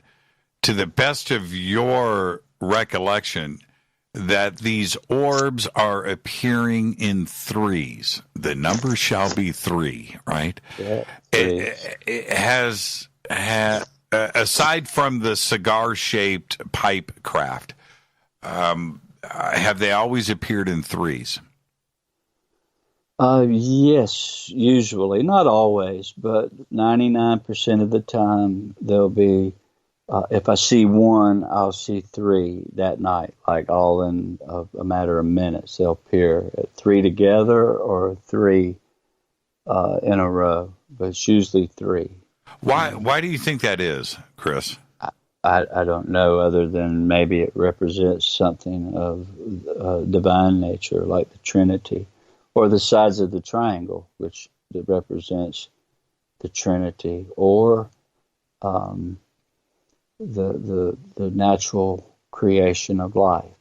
to the best of your recollection, that these orbs are appearing in 3s. The number shall be 3, right? Yeah, it has aside from the cigar-shaped pipe craft, have they always appeared in 3s? Yes, usually. Not always, but 99% of the time they'll be, if I see 1, I'll see 3 that night, like all in a matter of minutes. They'll appear at 3 together or 3 in a row, but it's usually 3. Why do you think that is, Chris? I don't know, other than maybe it represents something of divine nature, like the Trinity, or the sides of the triangle, which represents the Trinity, or the natural creation of life,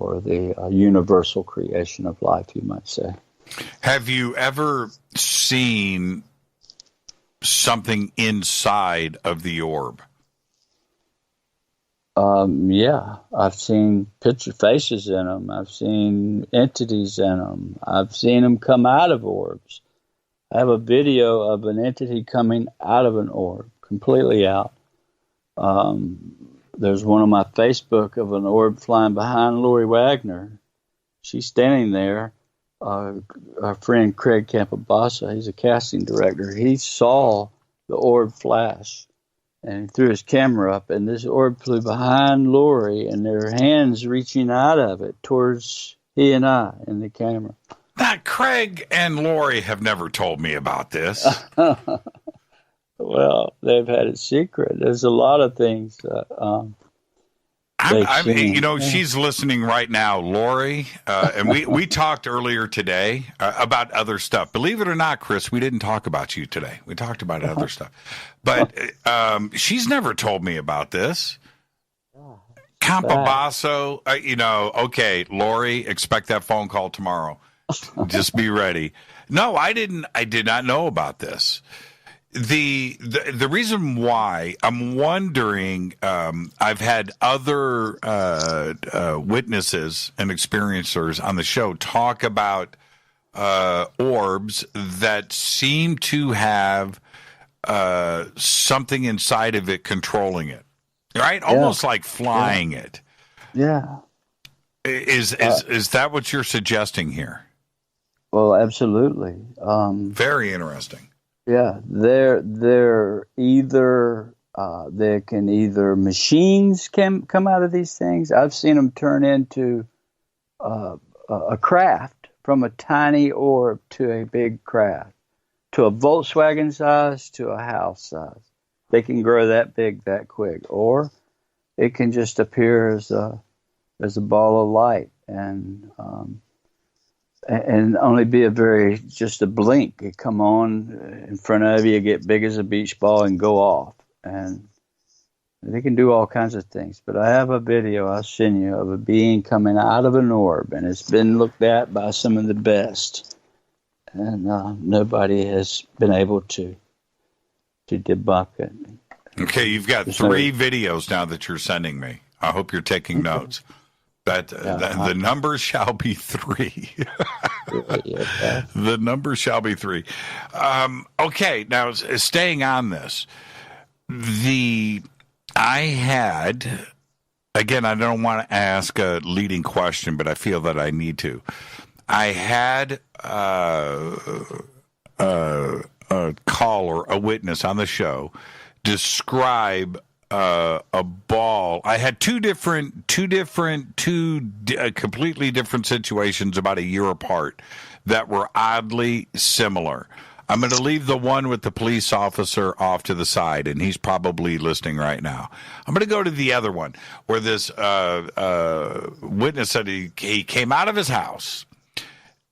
or the universal creation of life, you might say. Have you ever seen something inside of the orb? Yeah, I've seen picture faces in them. I've seen entities in them. I've seen them come out of orbs. I have a video of an entity coming out of an orb, completely out. There's one on my Facebook of an orb flying behind Lori Wagner. She's standing there. Our friend Craig Campabassa, he's a casting director. He saw the orb flash, and he threw his camera up, and this orb flew behind Lori, and their hands reaching out of it towards he and I in the camera. Now, Craig and Lori have never told me about this. Well, they've had it secret. There's a lot of things. She's listening right now, Lori, and we talked earlier today about other stuff. Believe it or not, Chris, we didn't talk about you today. We talked about other stuff. But she's never told me about this. Campabasso, okay, Lori, expect that phone call tomorrow. Just be ready. No, I did not know about this. The reason why I'm wondering, I've had other witnesses and experiencers on the show talk about orbs that seem to have something inside of it controlling it, right? Almost like flying it. Yeah. Is that what you're suggesting here? Well, absolutely. Very interesting. Yeah, they're either they can either machines can come out of these things. I've seen them turn into a craft, from a tiny orb to a big craft, to a Volkswagen size to a house size. They can grow that big that quick, or it can just appear as a ball of light and only be just a blink. It come on in front of you, get big as a beach ball, and go off. And they can do all kinds of things. But I have a video I'll send you of a being coming out of an orb, and it's been looked at by some of the best, and nobody has been able to debunk it. Okay, you've got three videos now that you're sending me. I hope you're taking notes. The number shall be 3. The number shall be 3. Okay, now staying on this, I had, again, I don't want to ask a leading question, but I feel that I need to. I had a caller, a witness on the show, describe a ball. I had two completely different situations about a year apart that were oddly similar. I'm going to leave the one with the police officer off to the side, and he's probably listening right now. I'm going to go to the other one where this witness said he came out of his house,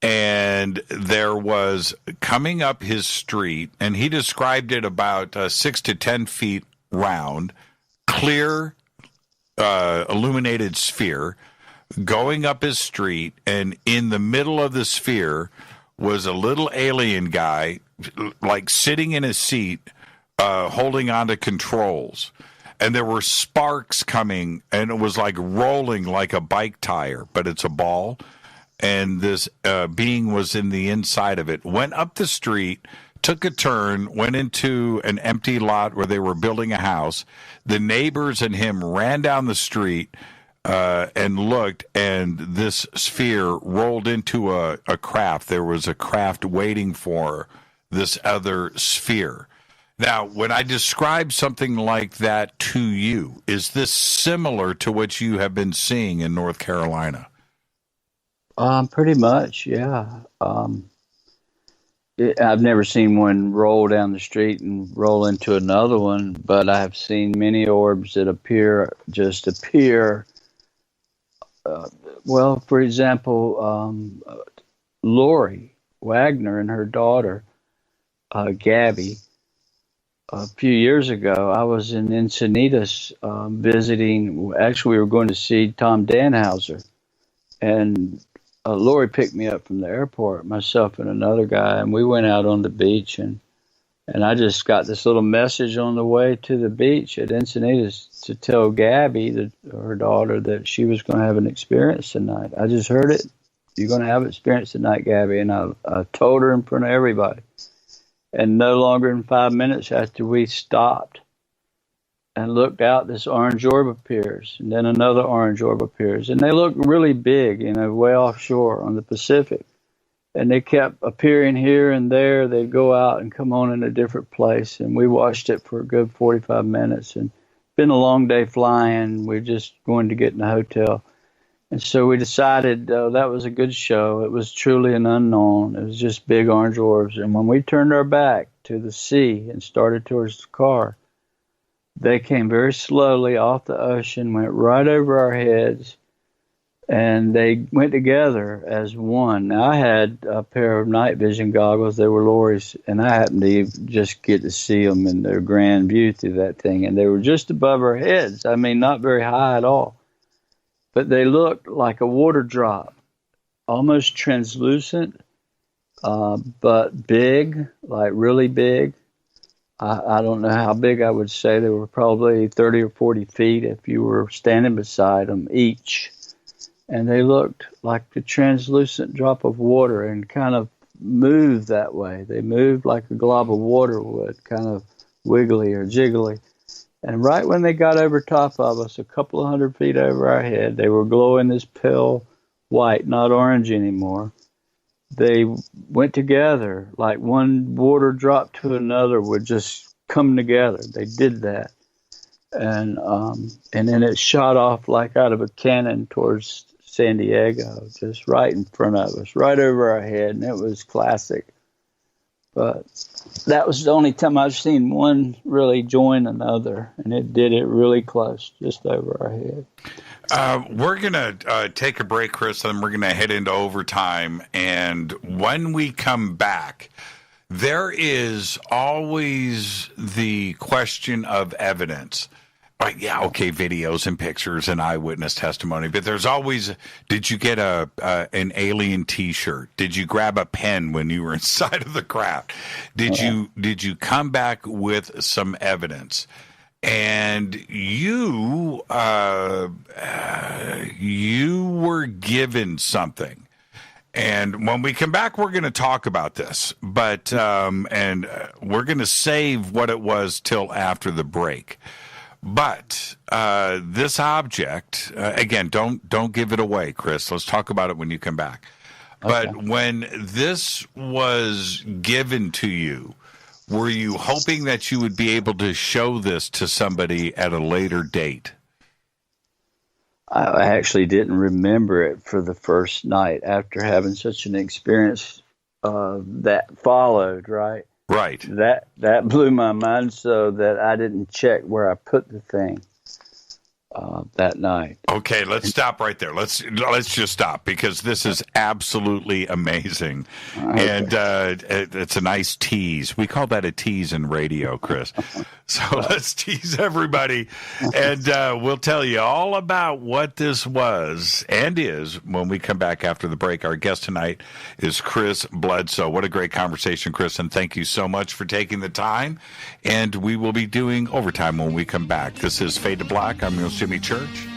and there was coming up his street, and he described it about 6 to 10 feet round, clear, illuminated sphere going up his street, and in the middle of the sphere was a little alien guy, like sitting in a seat, holding onto controls. And there were sparks coming, and it was like rolling like a bike tire, but it's a ball. And this being was in the inside of it, went up the street, took a turn, went into an empty lot where they were building a house. The neighbors and him ran down the street and looked, and this sphere rolled into a craft. There was a craft waiting for this other sphere. Now, when I describe something like that to you, is this similar to what you have been seeing in North Carolina? Pretty much, yeah. I've never seen one roll down the street and roll into another one, but I've seen many orbs that appear. Well, for example, Lori Wagner and her daughter, Gabby, a few years ago, I was in Encinitas visiting. Actually, we were going to see Tom Danhauser, And Lori picked me up from the airport, myself and another guy, and we went out on the beach. And I just got this little message on the way to the beach at Encinitas to tell Gabby, her daughter, that she was going to have an experience tonight. I just heard it. You're going to have an experience tonight, Gabby. And I told her in front of everybody. And no longer than 5 minutes after we stopped and looked out, this orange orb appears. And then another orange orb appears. And they look really big, way offshore on the Pacific. And they kept appearing here and there. They'd go out and come on in a different place. And we watched it for a good 45 minutes. And it's been a long day flying. We're just going to get in the hotel. And so we decided that was a good show. It was truly an unknown. It was just big orange orbs. And when we turned our back to the sea and started towards the car, they came very slowly off the ocean, went right over our heads, and they went together as one. Now, I had a pair of night vision goggles. They were Lori's, and I happened to just get to see them in their grand view through that thing. And they were just above our heads. I mean, not very high at all. But they looked like a water drop, almost translucent, but big, like really big. I don't know how big I would say. They were probably 30 or 40 feet if you were standing beside them each. And they looked like a translucent drop of water and kind of moved that way. They moved like a glob of water would, kind of wiggly or jiggly. And right when they got over top of us, a couple of 100 feet over our head, they were glowing this pale white, not orange anymore. They went together, like one water drop to another would just come together. They did that. And then it shot off like out of a cannon towards San Diego, just right in front of us, right over our head. And it was classic. But that was the only time I've seen one really join another, and it did it really close, just over our head. We're going to take a break, Chris, and we're going to head into overtime. And when we come back, there is always the question of evidence. Like, yeah, okay, videos and pictures and eyewitness testimony, but there's always, did you get an alien T-shirt? Did you grab a pen when you were inside of the craft? Did you come back with some evidence? And you were given something. And when we come back, we're going to talk about this, but and we're going to save what it was till after the break. But this object, again, don't give it away, Chris. Let's talk about it when you come back. Okay. But when this was given to you, were you hoping that you would be able to show this to somebody at a later date? I actually didn't remember it for the first night after having such an experience that followed, right? Right. That blew my mind so that I didn't check where I put the thing that night. Okay, let's stop right there. Let's just stop because this is absolutely amazing. Okay. And it's a nice tease. We call that a tease in radio, Chris. So let's tease everybody, and we'll tell you all about what this was and is when we come back after the break. Our guest tonight is Chris Bledsoe. What a great conversation, Chris, and thank you so much for taking the time. And we will be doing overtime when we come back. This is Fade to Black. I'm your Jimmy Church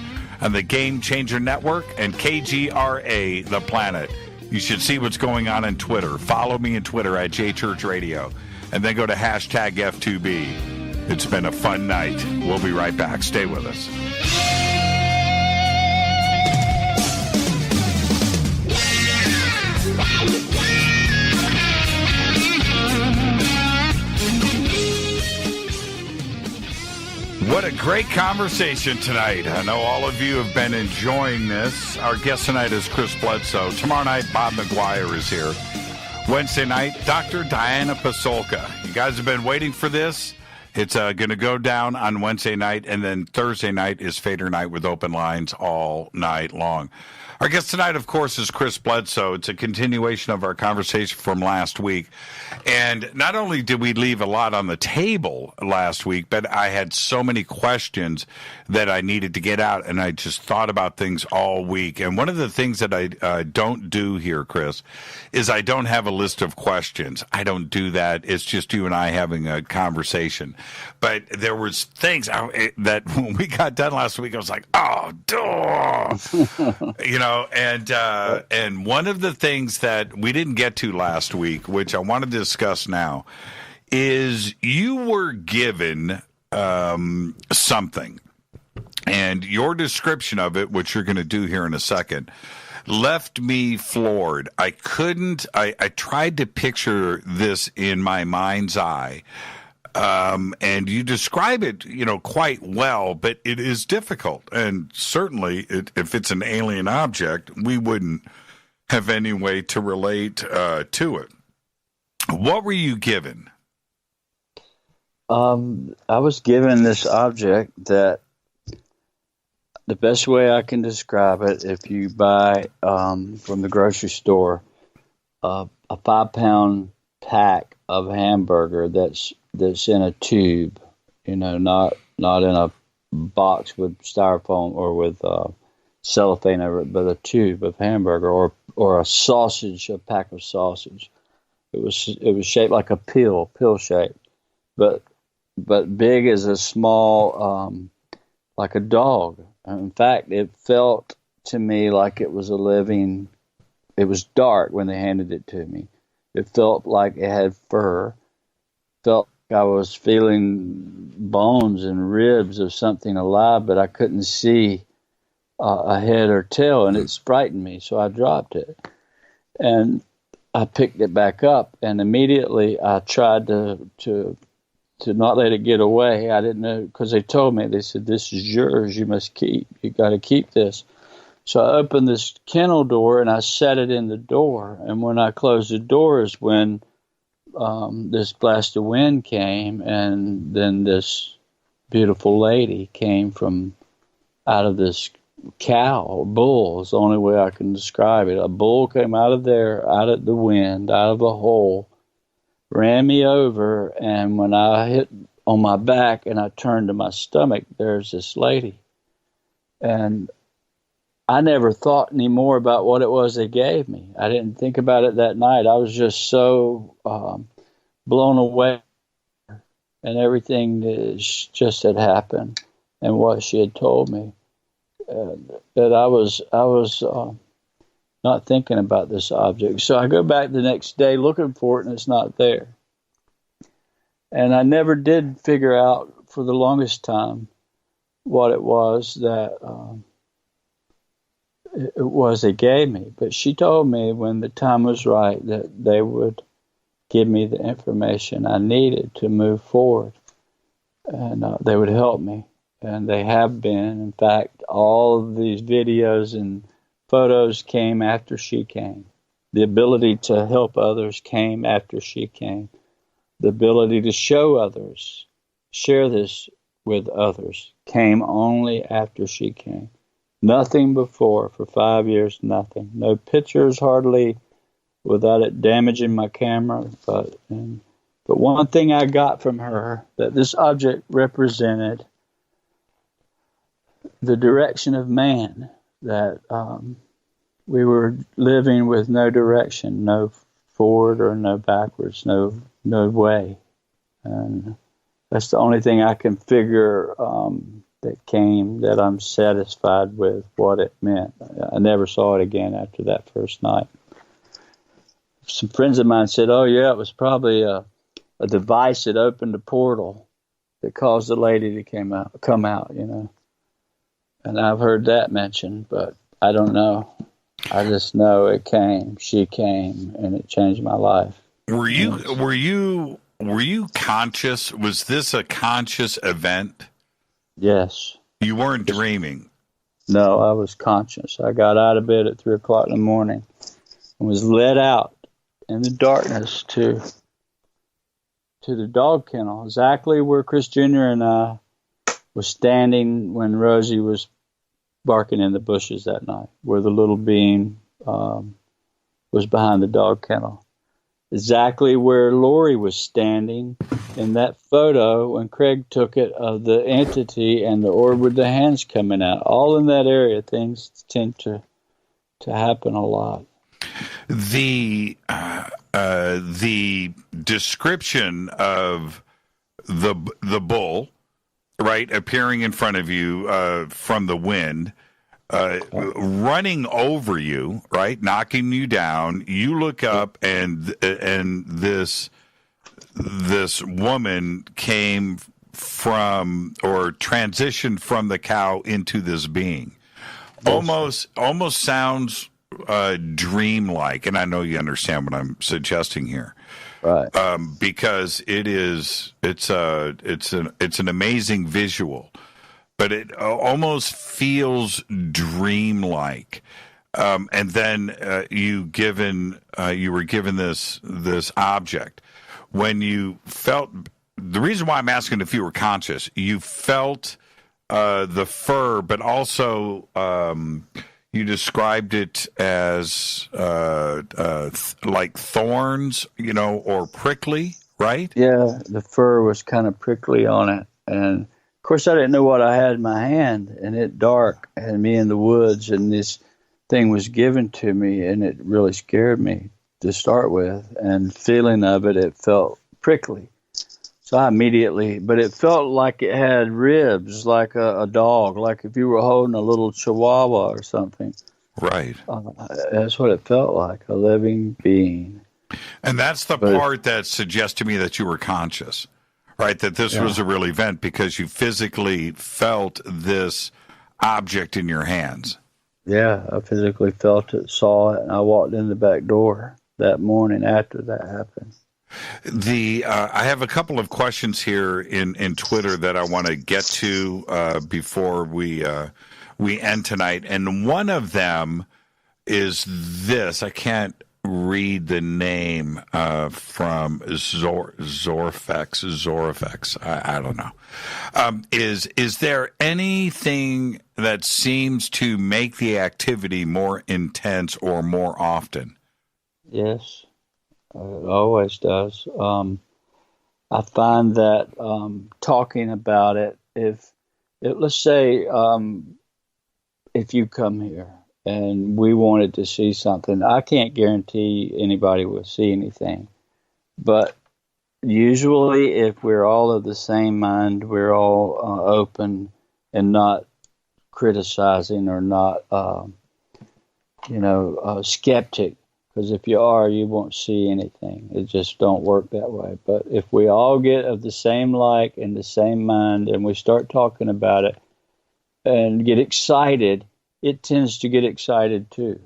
on the Game Changer Network and KGRA, The Planet. You should see what's going on Twitter. Follow me on Twitter at JChurchRadio, and then go to hashtag F2B. It's been a fun night. We'll be right back. Stay with us. What a great conversation tonight. I know all of you have been enjoying this. Our guest tonight is Chris Bledsoe. Tomorrow night, Bob McGuire is here. Wednesday night, Dr. Diana Pasolka. You guys have been waiting for this. It's going to go down on Wednesday night, and then Thursday night is Fader Night with open lines all night long. Our guest tonight, of course, is Chris Bledsoe. It's a continuation of our conversation from last week. And not only did we leave a lot on the table last week, but I had so many questions that I needed to get out, and I just thought about things all week. And one of the things that I don't do here, Chris, is I don't have a list of questions. I don't do that. It's just you and I having a conversation. But there was things that when we got done last week, I was like, oh, duh. And one of the things that we didn't get to last week, which I want to discuss now, is you were given something, and your description of it, which you're going to do here in a second, left me floored. I tried to picture this in my mind's eye. And you describe it, quite well, but it is difficult. And certainly, if it's an alien object, we wouldn't have any way to relate to it. What were you given? I was given this object that the best way I can describe it, if you buy from the grocery store a 5-pound pack of hamburger that's in a tube, not in a box with styrofoam or with cellophane over it, but a tube of hamburger or a sausage, a pack of sausage. It was shaped like a pill shape, but big as a small, like a dog. In fact, it felt to me like it was it was dark when they handed it to me. It felt like it had fur. Felt like I was feeling bones and ribs of something alive, but I couldn't see a head or tail, and it frightened me, so I dropped it. And I picked it back up, and immediately I tried to not let it get away. I didn't know, because they told me, they said, this is yours, you must keep. You got to keep this. So I opened this kennel door, and I set it in the door. And when I closed the door is when this blast of wind came, and then this beautiful lady came from out of this cow or bull is the only way I can describe it. A bull came out of there, out of the wind, out of a hole, ran me over, and when I hit on my back and I turned to my stomach, there's this lady. And I never thought any more about what it was they gave me. I didn't think about it that night. I was just so blown away, and everything that just had happened and what she had told me. That I was not thinking about this object. So I go back the next day looking for it, and it's not there. And I never did figure out for the longest time what it was that it was they gave me. But she told me when the time was right that they would give me the information I needed to move forward, and they would help me. And they have been. In fact, all of these videos and photos came after she came. The ability to help others came after she came. The ability to show others, share this with others, came only after she came. Nothing before. For 5 years, nothing. No pictures, hardly, without it damaging my camera. But one thing I got from her, that this object represented the direction of man, that we were living with no direction, no forward or no backwards, no way. And that's the only thing I can figure that came, that I'm satisfied with what it meant. I never saw it again after that first night. Some friends of mine said, oh yeah, it was probably a device that opened a portal that caused the lady to come out, And I've heard that mentioned, but I don't know. I just know it came. She came, and it changed my life. Were you conscious? Was this a conscious event? Yes. You weren't dreaming? No, I was conscious. I got out of bed at 3 o'clock in the morning and was led out in the darkness to to the dog kennel, exactly where Chris Jr. and I was standing when Rosie was barking in the bushes that night, where the little being was behind the dog kennel. Exactly where Lori was standing in that photo when Craig took it of the entity and the orb with the hands coming out. All in that area, things tend to happen a lot. The description of the bull, right, appearing in front of you from the wind, running over you, right, knocking you down. You look up, and this woman came from or transitioned from the cow into this being. Almost sounds dreamlike, and I know you understand what I'm suggesting here, right? Because it's an amazing visual. But it almost feels dreamlike. And then you were given this object. When you felt, the reason why I'm asking if you were conscious, you felt the fur, but also you described it as like thorns, or prickly, right? Yeah, the fur was kind of prickly on it, and of course, I didn't know what I had in my hand, and it dark, and me in the woods, and this thing was given to me, and it really scared me to start with, and feeling of it, it felt prickly. So I immediately, but it felt like it had ribs, like a dog, like if you were holding a little chihuahua or something. Right. That's what it felt like, a living being. And that's the part that suggests to me that you were conscious. Right, that this was a real event because you physically felt this object in your hands. Yeah, I physically felt it, saw it, and I walked in the back door that morning after that happened. I have a couple of questions here in Twitter that I want to get to before we end tonight, and one of them is this. I can't read the name from Zorfex. I don't know. Is there anything that seems to make the activity more intense or more often? Yes, it always does. I find that talking about it, let's say if you come here and we wanted to see something, I can't guarantee anybody will see anything. But usually if we're all of the same mind, we're all open and not criticizing or not, skeptic. Because if you are, you won't see anything. It just don't work that way. But if we all get of the same like and the same mind and we start talking about it and get excited, it tends to get excited too.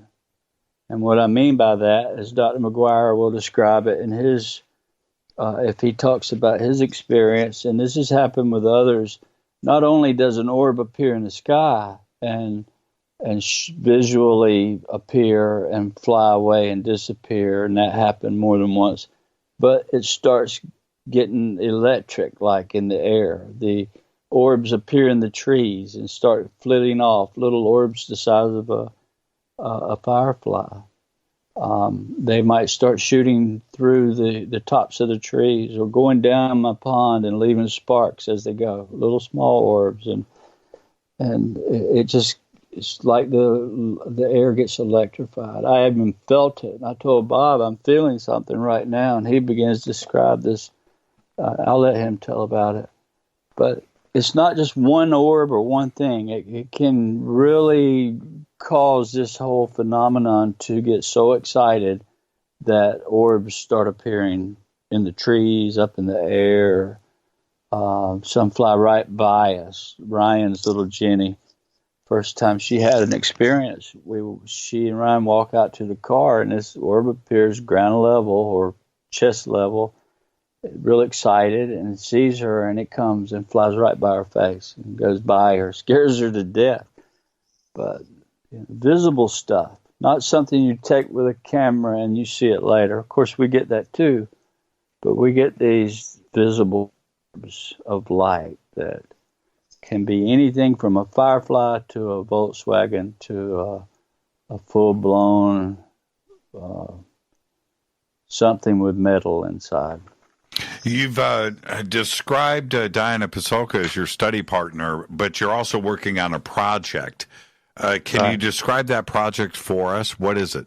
And what I mean by that is Dr. McGuire will describe it in his, if he talks about his experience, and this has happened with others, not only does an orb appear in the sky and visually appear and fly away and disappear, and that happened more than once, but it starts getting electric, like in the air. The orbs appear in the trees and start flitting off, little orbs the size of a firefly. They might start shooting through the tops of the trees or going down my pond and leaving sparks as they go, little small orbs. And it's like the air gets electrified. I haven't felt it. I told Bob, I'm feeling something right now, and he begins to describe this. I'll let him tell about it. But it's not just one orb or one thing. It can really cause this whole phenomenon to get so excited that orbs start appearing in the trees, up in the air. Some fly right by us. Ryan's little Jenny, first time she had an experience, she and Ryan walk out to the car, and this orb appears ground level or chest level, real excited, and sees her, and it comes and flies right by her face and goes by her, scares her to death. But visible stuff, not something you take with a camera and you see it later. Of course, we get that too, but we get these visible orbs of light that can be anything from a firefly to a Volkswagen to a full-blown something with metal inside. You've described Diana Pasulka as your study partner, but you're also working on a project. Can you describe that project for us? What is it?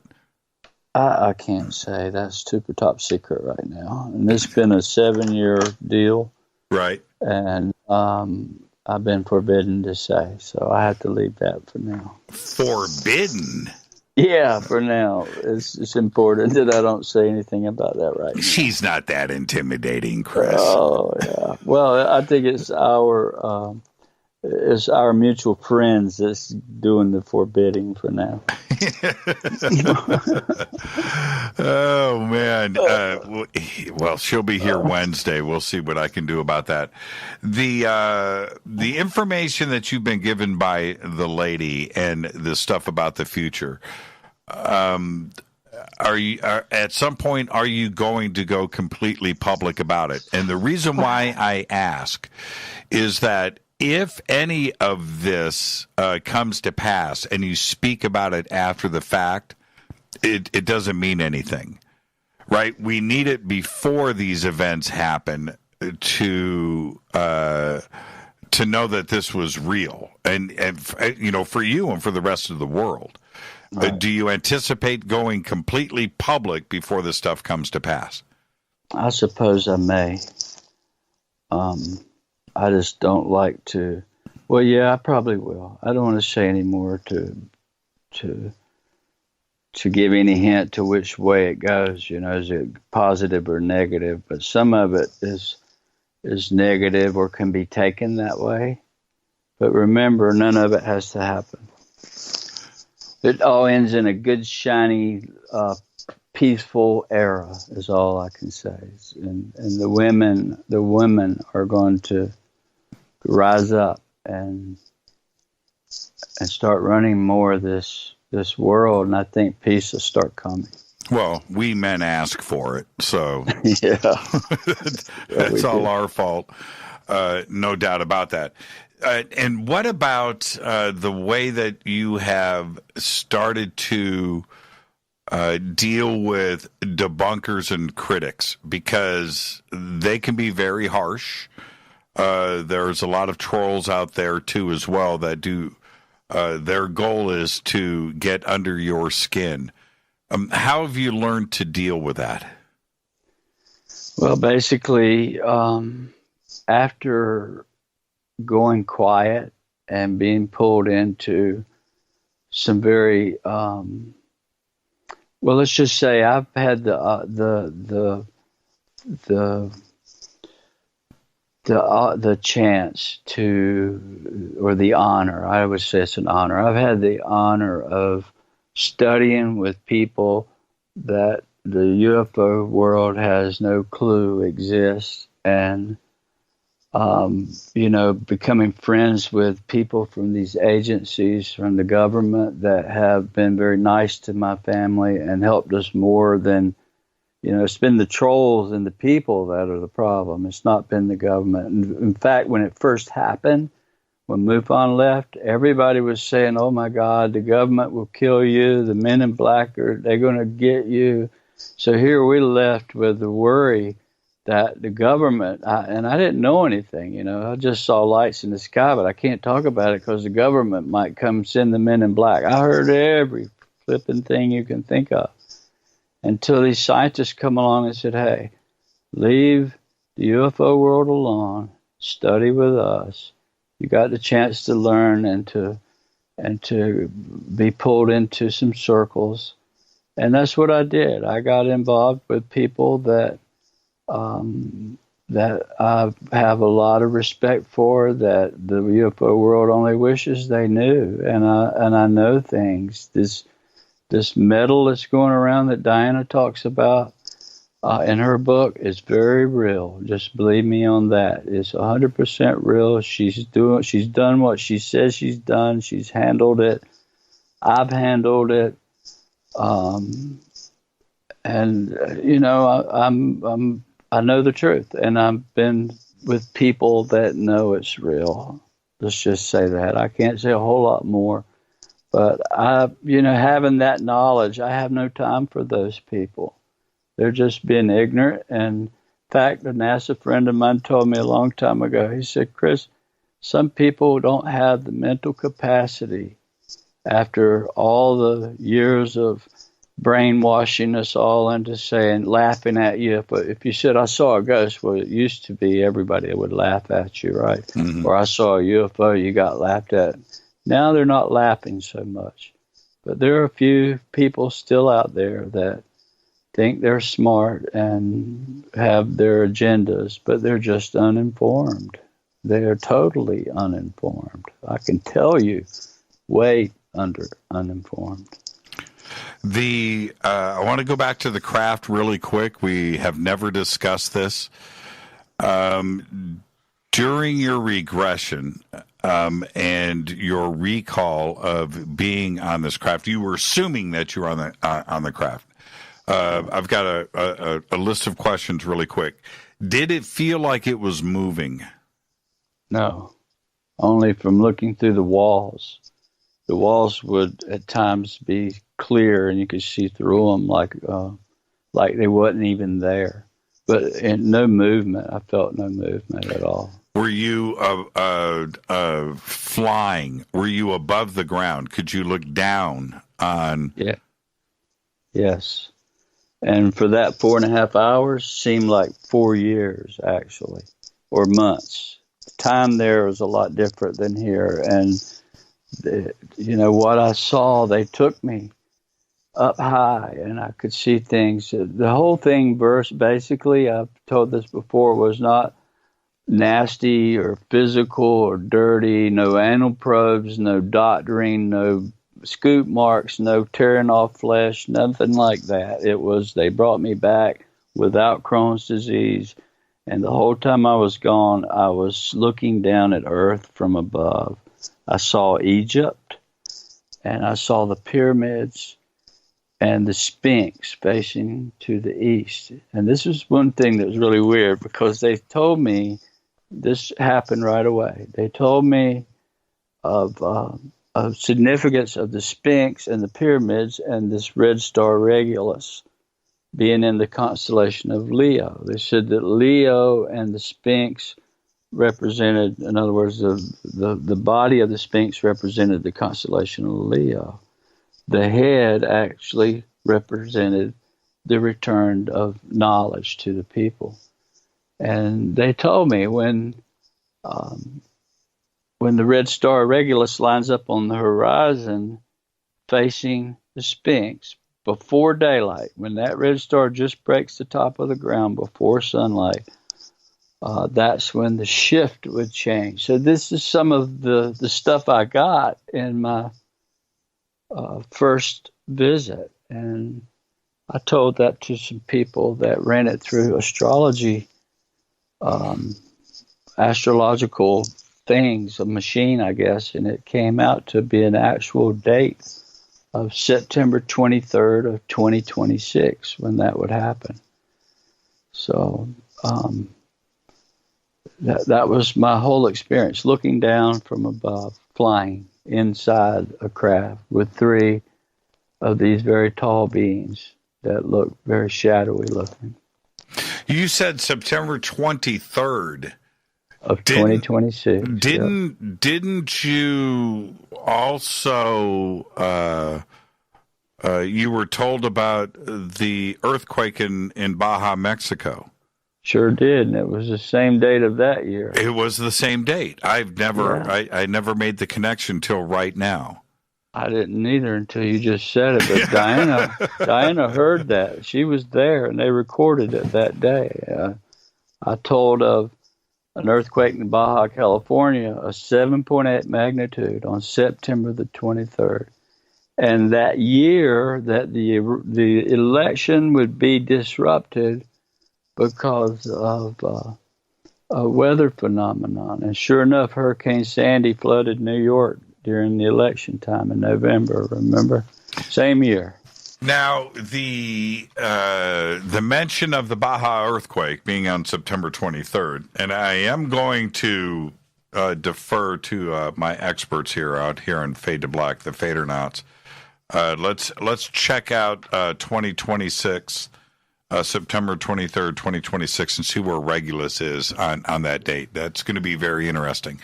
I can't say. That's super top secret right now. And it's been a 7-year deal. Right. And I've been forbidden to say, so I have to leave that for now. Forbidden? Yeah, for now. It's important that I don't say anything about that right now. She's not that intimidating, Chris. Oh, yeah. Well, I think it's our mutual friends that's doing the forbidding for now. Oh, man. Well, she'll be here Wednesday. We'll see what I can do about that. The information that you've been given by the lady and the stuff about the future, at some point, are you going to go completely public about it? And the reason why I ask is that if any of this comes to pass and you speak about it after the fact, it doesn't mean anything, right? We need it before these events happen to know that this was real, and for you and for the rest of the world. Right. Do you anticipate going completely public before this stuff comes to pass? I suppose I may. I just don't like to. Well, yeah, I probably will. I don't want to say any more to give any hint to which way it goes. Is it positive or negative? But some of it is negative or can be taken that way. But remember, none of it has to happen. It all ends in a good, shiny, peaceful era is all I can say. And the women are going to rise up and start running more of this world, and I think peace will start coming. Well, we men ask for it, so yeah, that's all our fault. No doubt about that. And what about the way that you have started to deal with debunkers and critics? Because they can be very harsh. There's a lot of trolls out there, too, as well, that do. Their goal is to get under your skin. How have you learned to deal with that? Well, basically, after going quiet and being pulled into some very, let's just say I've had the chance to, or the honor, I would say it's an honor. I've had the honor of studying with people that the UFO world has no clue exists, and becoming friends with people from these agencies, from the government, that have been very nice to my family and helped us more than, it's been the trolls and the people that are the problem. It's not been the government. In fact, when it first happened, when MUFON left, everybody was saying, oh my God, the government will kill you. The men in black they're going to get you. So here we left with the worry that the government, and I didn't know anything, I just saw lights in the sky, but I can't talk about it because the government might come send the men in black. I heard every flipping thing you can think of until these scientists come along and said, hey, leave the UFO world alone, study with us. You got the chance to learn and to be pulled into some circles. And that's what I did. I got involved with people that I have a lot of respect for, that the UFO world only wishes they knew. And I know things. This metal that's going around that Diana talks about in her book is very real. Just believe me on that. It's 100% real. She's done what she says she's done. She's handled it. I've handled it. I know the truth, and I've been with people that know it's real. Let's just say that. I can't say a whole lot more, but having that knowledge, I have no time for those people. They're just being ignorant. And in fact, a NASA friend of mine told me a long time ago, he said, Chris, some people don't have the mental capacity after all the years of brainwashing us all into saying, laughing at you. But if you said, I saw a ghost, well, it used to be everybody would laugh at you, right? Mm-hmm. Or I saw a UFO, you got laughed at. Now they're not laughing so much. But there are a few people still out there that think they're smart and have their agendas, but they're just uninformed. They are totally uninformed. I can tell you, way uninformed. I want to go back to the craft really quick. We have never discussed this. During your regression and your recall of being on this craft, you were assuming that you were on the craft. I've got a list of questions really quick. Did it feel like it was moving? No, only from looking through the walls. The walls would at times be clear, and you could see through them like they wasn't even there. But in no movement. I felt no movement at all. Were you flying? Were you above the ground? Could you look down on? Yeah. Yes. And for that 4.5 hours seemed like 4 years, actually, or months. Time there was a lot different than here. And, what I saw, they took me up high and I could see things. The whole thing, basically, I've told this before, was not nasty or physical or dirty, no anal probes, no doctoring, no scoop marks, no tearing off flesh, nothing like that. It was, they brought me back without Crohn's disease. And the whole time I was gone, I was looking down at earth from above. I saw Egypt, and I saw the pyramids and the Sphinx facing to the east. And this was one thing that was really weird, because they told me, this happened right away. They told me of significance of the Sphinx and the pyramids and this red star Regulus being in the constellation of Leo. They said that Leo and the Sphinx represented, in other words, the body of the Sphinx represented the constellation of Leo. The head actually represented the return of knowledge to the people. And they told me when the red star Regulus lines up on the horizon facing the Sphinx before daylight, when that red star just breaks the top of the ground before sunlight, that's when the shift would change. So this is some of the stuff I got in my first visit. And I told that to some people that ran it through astrology, astrological things, a machine, I guess, and it came out to be an actual date of September 23rd of 2026 when that would happen. So that was my whole experience, looking down from above, flying inside a craft with 3 of these very tall beings that looked very shadowy looking. You said September 23rd. Of 2026. Didn't you also, you were told about the earthquake in Baja, Mexico? Sure did, and it was the same date of that year. It was the same date. I never made the connection till right now. I didn't either until you just said it, but Diana heard that. She was there, and they recorded it that day. I told of an earthquake in Baja, California, a 7.8 magnitude on September the 23rd. And that year that the election would be disrupted because of a weather phenomenon. And sure enough, Hurricane Sandy flooded New York during the election time in November, remember? Same year. Now, the mention of the Baja earthquake being on September 23rd, and I am going to defer to my experts here out here on Fade to Black, the Fadernauts. Let's check out 2026, September 23rd, 2026, and see where Regulus is on that date. That's going to be very interesting.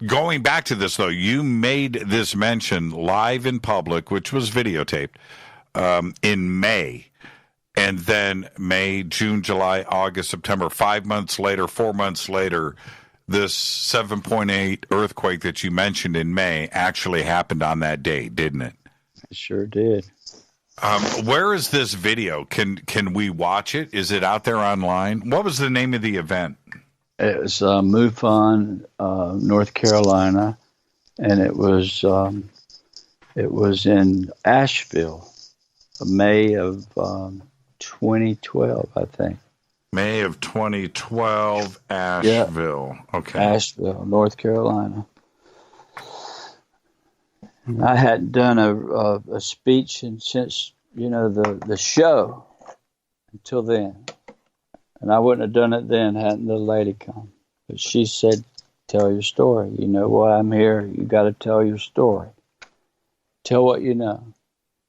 Going back to this, though, you made this mention live in public, which was videotaped, in May. And then May, June, July, August, September, 5 months later, 4 months later, this 7.8 earthquake that you mentioned in May actually happened on that day, didn't it? It sure did. Where is this video? Can we watch it? Is it out there online? What was the name of the event? It was MUFON, North Carolina, and it was in Asheville, May of 2012, I think. May of 2012, Asheville. Yeah. Okay. Asheville, North Carolina. I hadn't done a speech since, the show until then. And I wouldn't have done it then hadn't the lady come. But she said, tell your story. You know why I'm here. You got to tell your story. Tell what you know.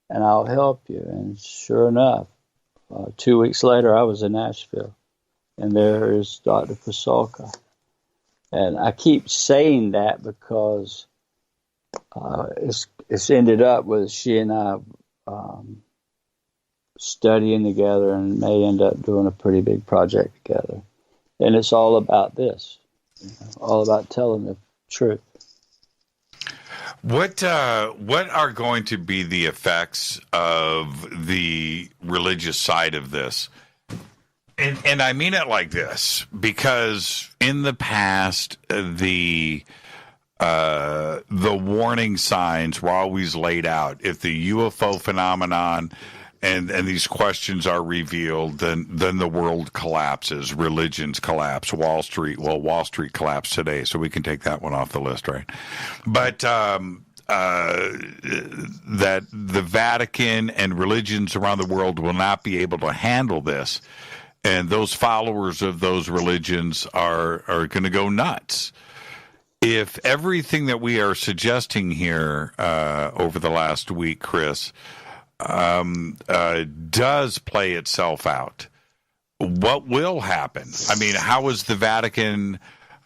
And I'll help you. And sure enough, 2 weeks later, I was in Nashville, and there is Dr. Pasulka. And I keep saying that because it's ended up with she and I studying together and may end up doing a pretty big project together. And it's all about this, all about telling the truth. What are going to be the effects of the religious side of this? And I mean it like this, because in the past, the warning signs were always laid out. If the UFO phenomenon and these questions are revealed, then the world collapses, religions collapse, Wall Street collapsed today, so we can take that one off the list, right? But that the Vatican and religions around the world will not be able to handle this, and those followers of those religions are going to go nuts. If everything that we are suggesting here over the last week, Chris, does play itself out, what will happen? I mean, how is the Vatican,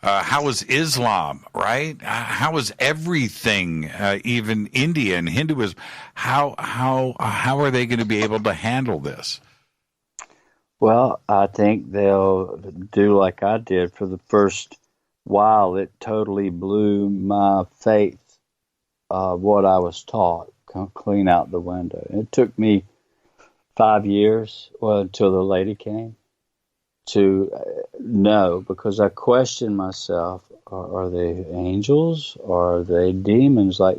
how is Islam, right? How is everything, even India and Hinduism, how are they going to be able to handle this? Well, I think they'll do like I did for the first while. It totally blew my faith of what I was taught clean out the window. It took me 5 years, until the lady came, to know, because I questioned myself, are they angels or are they demons like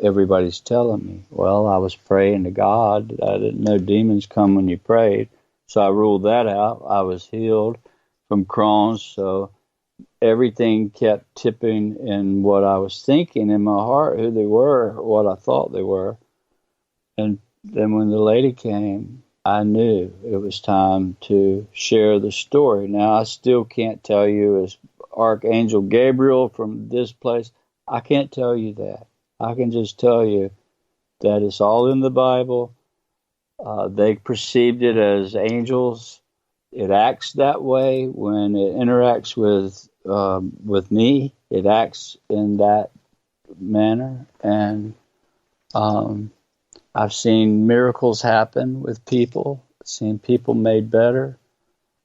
everybody's telling me? Well, I was praying to God. I didn't know demons come when you prayed, so I ruled that out. I was healed from Crohn's, so everything kept tipping in what I was thinking in my heart, who they were, what I thought they were. And then when the lady came, I knew it was time to share the story. Now, I still can't tell you as Archangel Gabriel from this place. I can't tell you that. I can just tell you that it's all in the Bible. They perceived it as angels. It acts that way when it interacts with me. It acts in that manner, and I've seen miracles happen with people. Seen people made better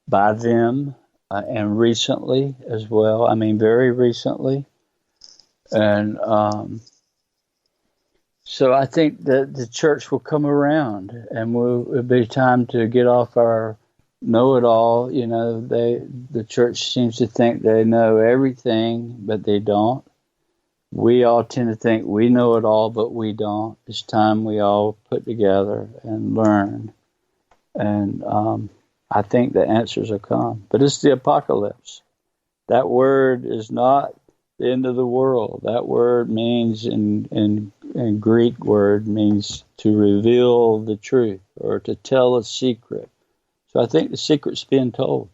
by them, and recently as well. I mean, very recently, and so I think that the church will come around, and it'll be time to get off our know-it-all. The church seems to think they know everything, but they don't. We all tend to think we know it all, but we don't. It's time we all put together and learn. And I think the answers will come. But it's the apocalypse. That word is not the end of the world. That word means in in Greek word means to reveal the truth or to tell a secret. So I think the secret's being told.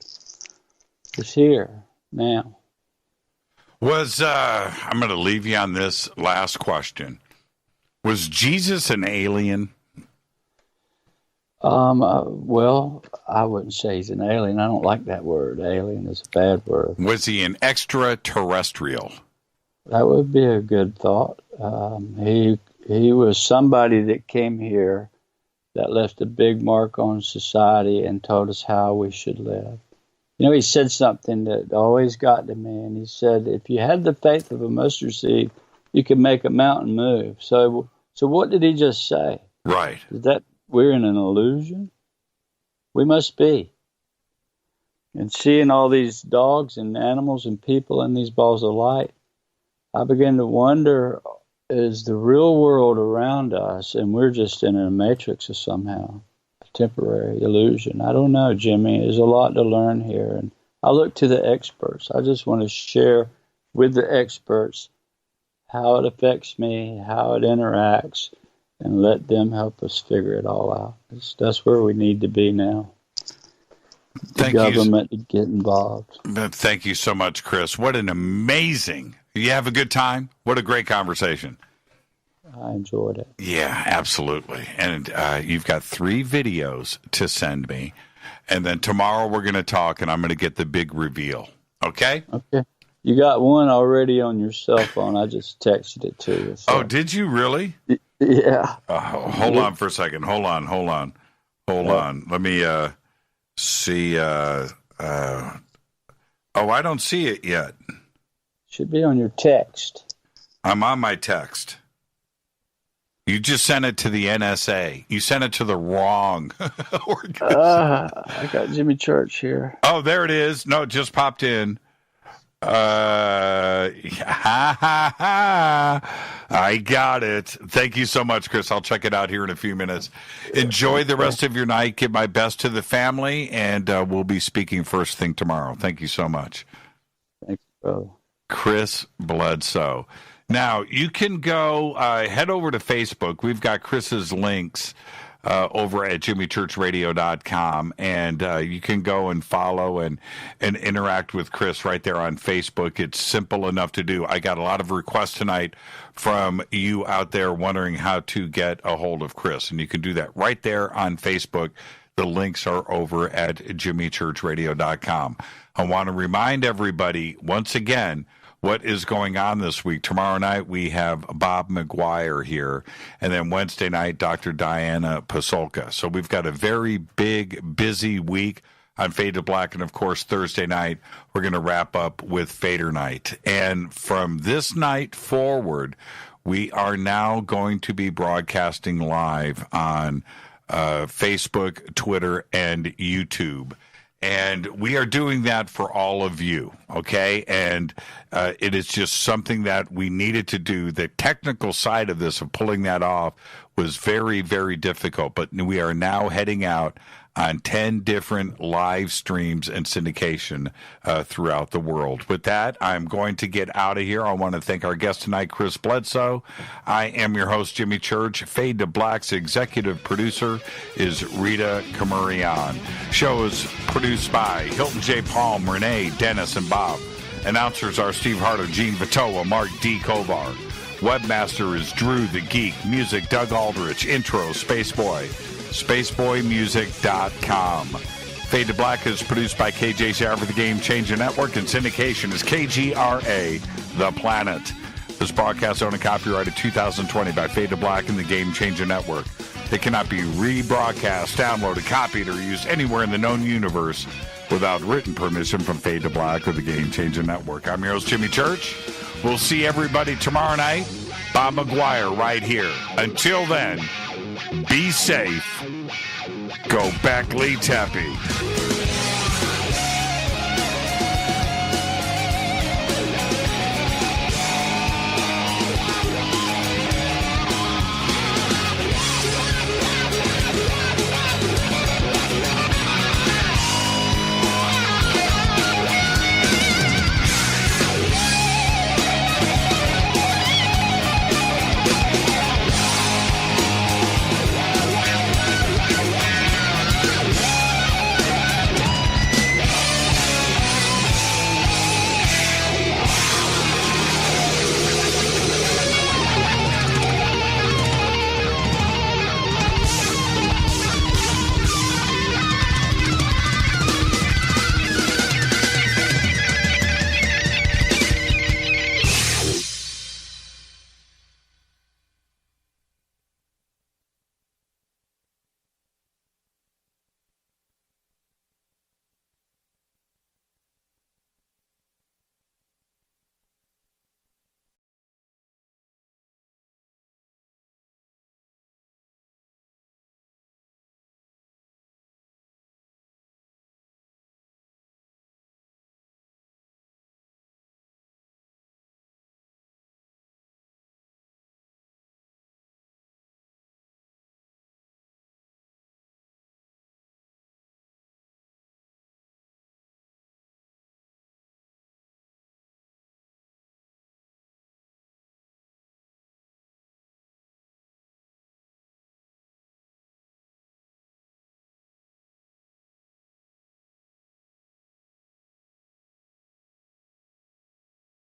It's here now. I'm going to leave you on this last question. Was Jesus an alien? Well, I wouldn't say he's an alien. I don't like that word. Alien is a bad word. Was he an extraterrestrial? That would be a good thought. He was somebody that came here that left a big mark on society and told us how we should live. You know, he said something that always got to me, and he said, if you had the faith of a mustard seed, you could make a mountain move. So what did he just say? Right. Is that we're in an illusion? We must be. And seeing all these dogs and animals and people in these balls of light, I begin to wonder, is the real world around us, and we're just in a matrix of somehow, a temporary illusion? I don't know, Jimmy. There's a lot to learn here. And I look to the experts. I just want to share with the experts how it affects me, how it interacts, and let them help us figure it all out. That's where we need to be now. The government to get involved. Thank you so much, Chris. What an amazing... You have a good time? What a great conversation. I enjoyed it. Yeah, absolutely. And you've got 3 videos to send me. And then tomorrow we're going to talk, and I'm going to get the big reveal. Okay? Okay. You got one already on your cell phone. I just texted it to you. So. Oh, did you really? Yeah. Hold on for a second. Hold on. Let me see. I don't see it yet. Should be on your text. I'm on my text. You just sent it to the NSA. You sent it to the wrong organization. I got Jimmy Church here. Oh, there it is. No, it just popped in. I got it. Thank you so much, Chris. I'll check it out here in a few minutes. Enjoy the rest of your night. Give my best to the family, and we'll be speaking first thing tomorrow. Thank you so much. Thanks, brother. Chris Bledsoe. Now, you can go head over to Facebook. We've got Chris's links over at jimmychurchradio.com, and you can go and follow and interact with Chris right there on Facebook. It's simple enough to do. I got a lot of requests tonight from you out there wondering how to get a hold of Chris, and you can do that right there on Facebook. The links are over at jimmychurchradio.com. I want to remind everybody once again what is going on this week. Tomorrow night, we have Bob McGuire here, and then Wednesday night, Dr. Diana Pasolka. So we've got a very big, busy week on Fade to Black, and of course, Thursday night, we're going to wrap up with Fader Night. And from this night forward, we are now going to be broadcasting live on Facebook, Twitter, and YouTube. And we are doing that for all of you, okay? And it is just something that we needed to do. The technical side of this, of pulling that off, was very, very difficult. But we are now heading out on 10 different live streams and syndication throughout the world. With that, I'm going to get out of here. I want to thank our guest tonight, Chris Bledsoe. I am your host, Jimmy Church. Fade to Black's executive producer is Rita Kamurian. Show is produced by Hilton J. Palm, Renee, Dennis, and Bob. Announcers are Steve Harder, Gene Vitoa, Mark D. Kovar. Webmaster is Drew the Geek. Music, Doug Aldrich. Intro, Spaceboy. SpaceboyMusic.com. Fade to Black is produced by KJCR for the Game Changer Network, and syndication is KGRA, The Planet. This broadcast owned and copyrighted 2020 by Fade to Black and the Game Changer Network. It cannot be rebroadcast, downloaded, copied, or used anywhere in the known universe without written permission from Fade to Black or the Game Changer Network. I'm your host, Jimmy Church. We'll see everybody tomorrow night. Bob McGuire right here. Until then, be safe. Go back, Lee Tappy.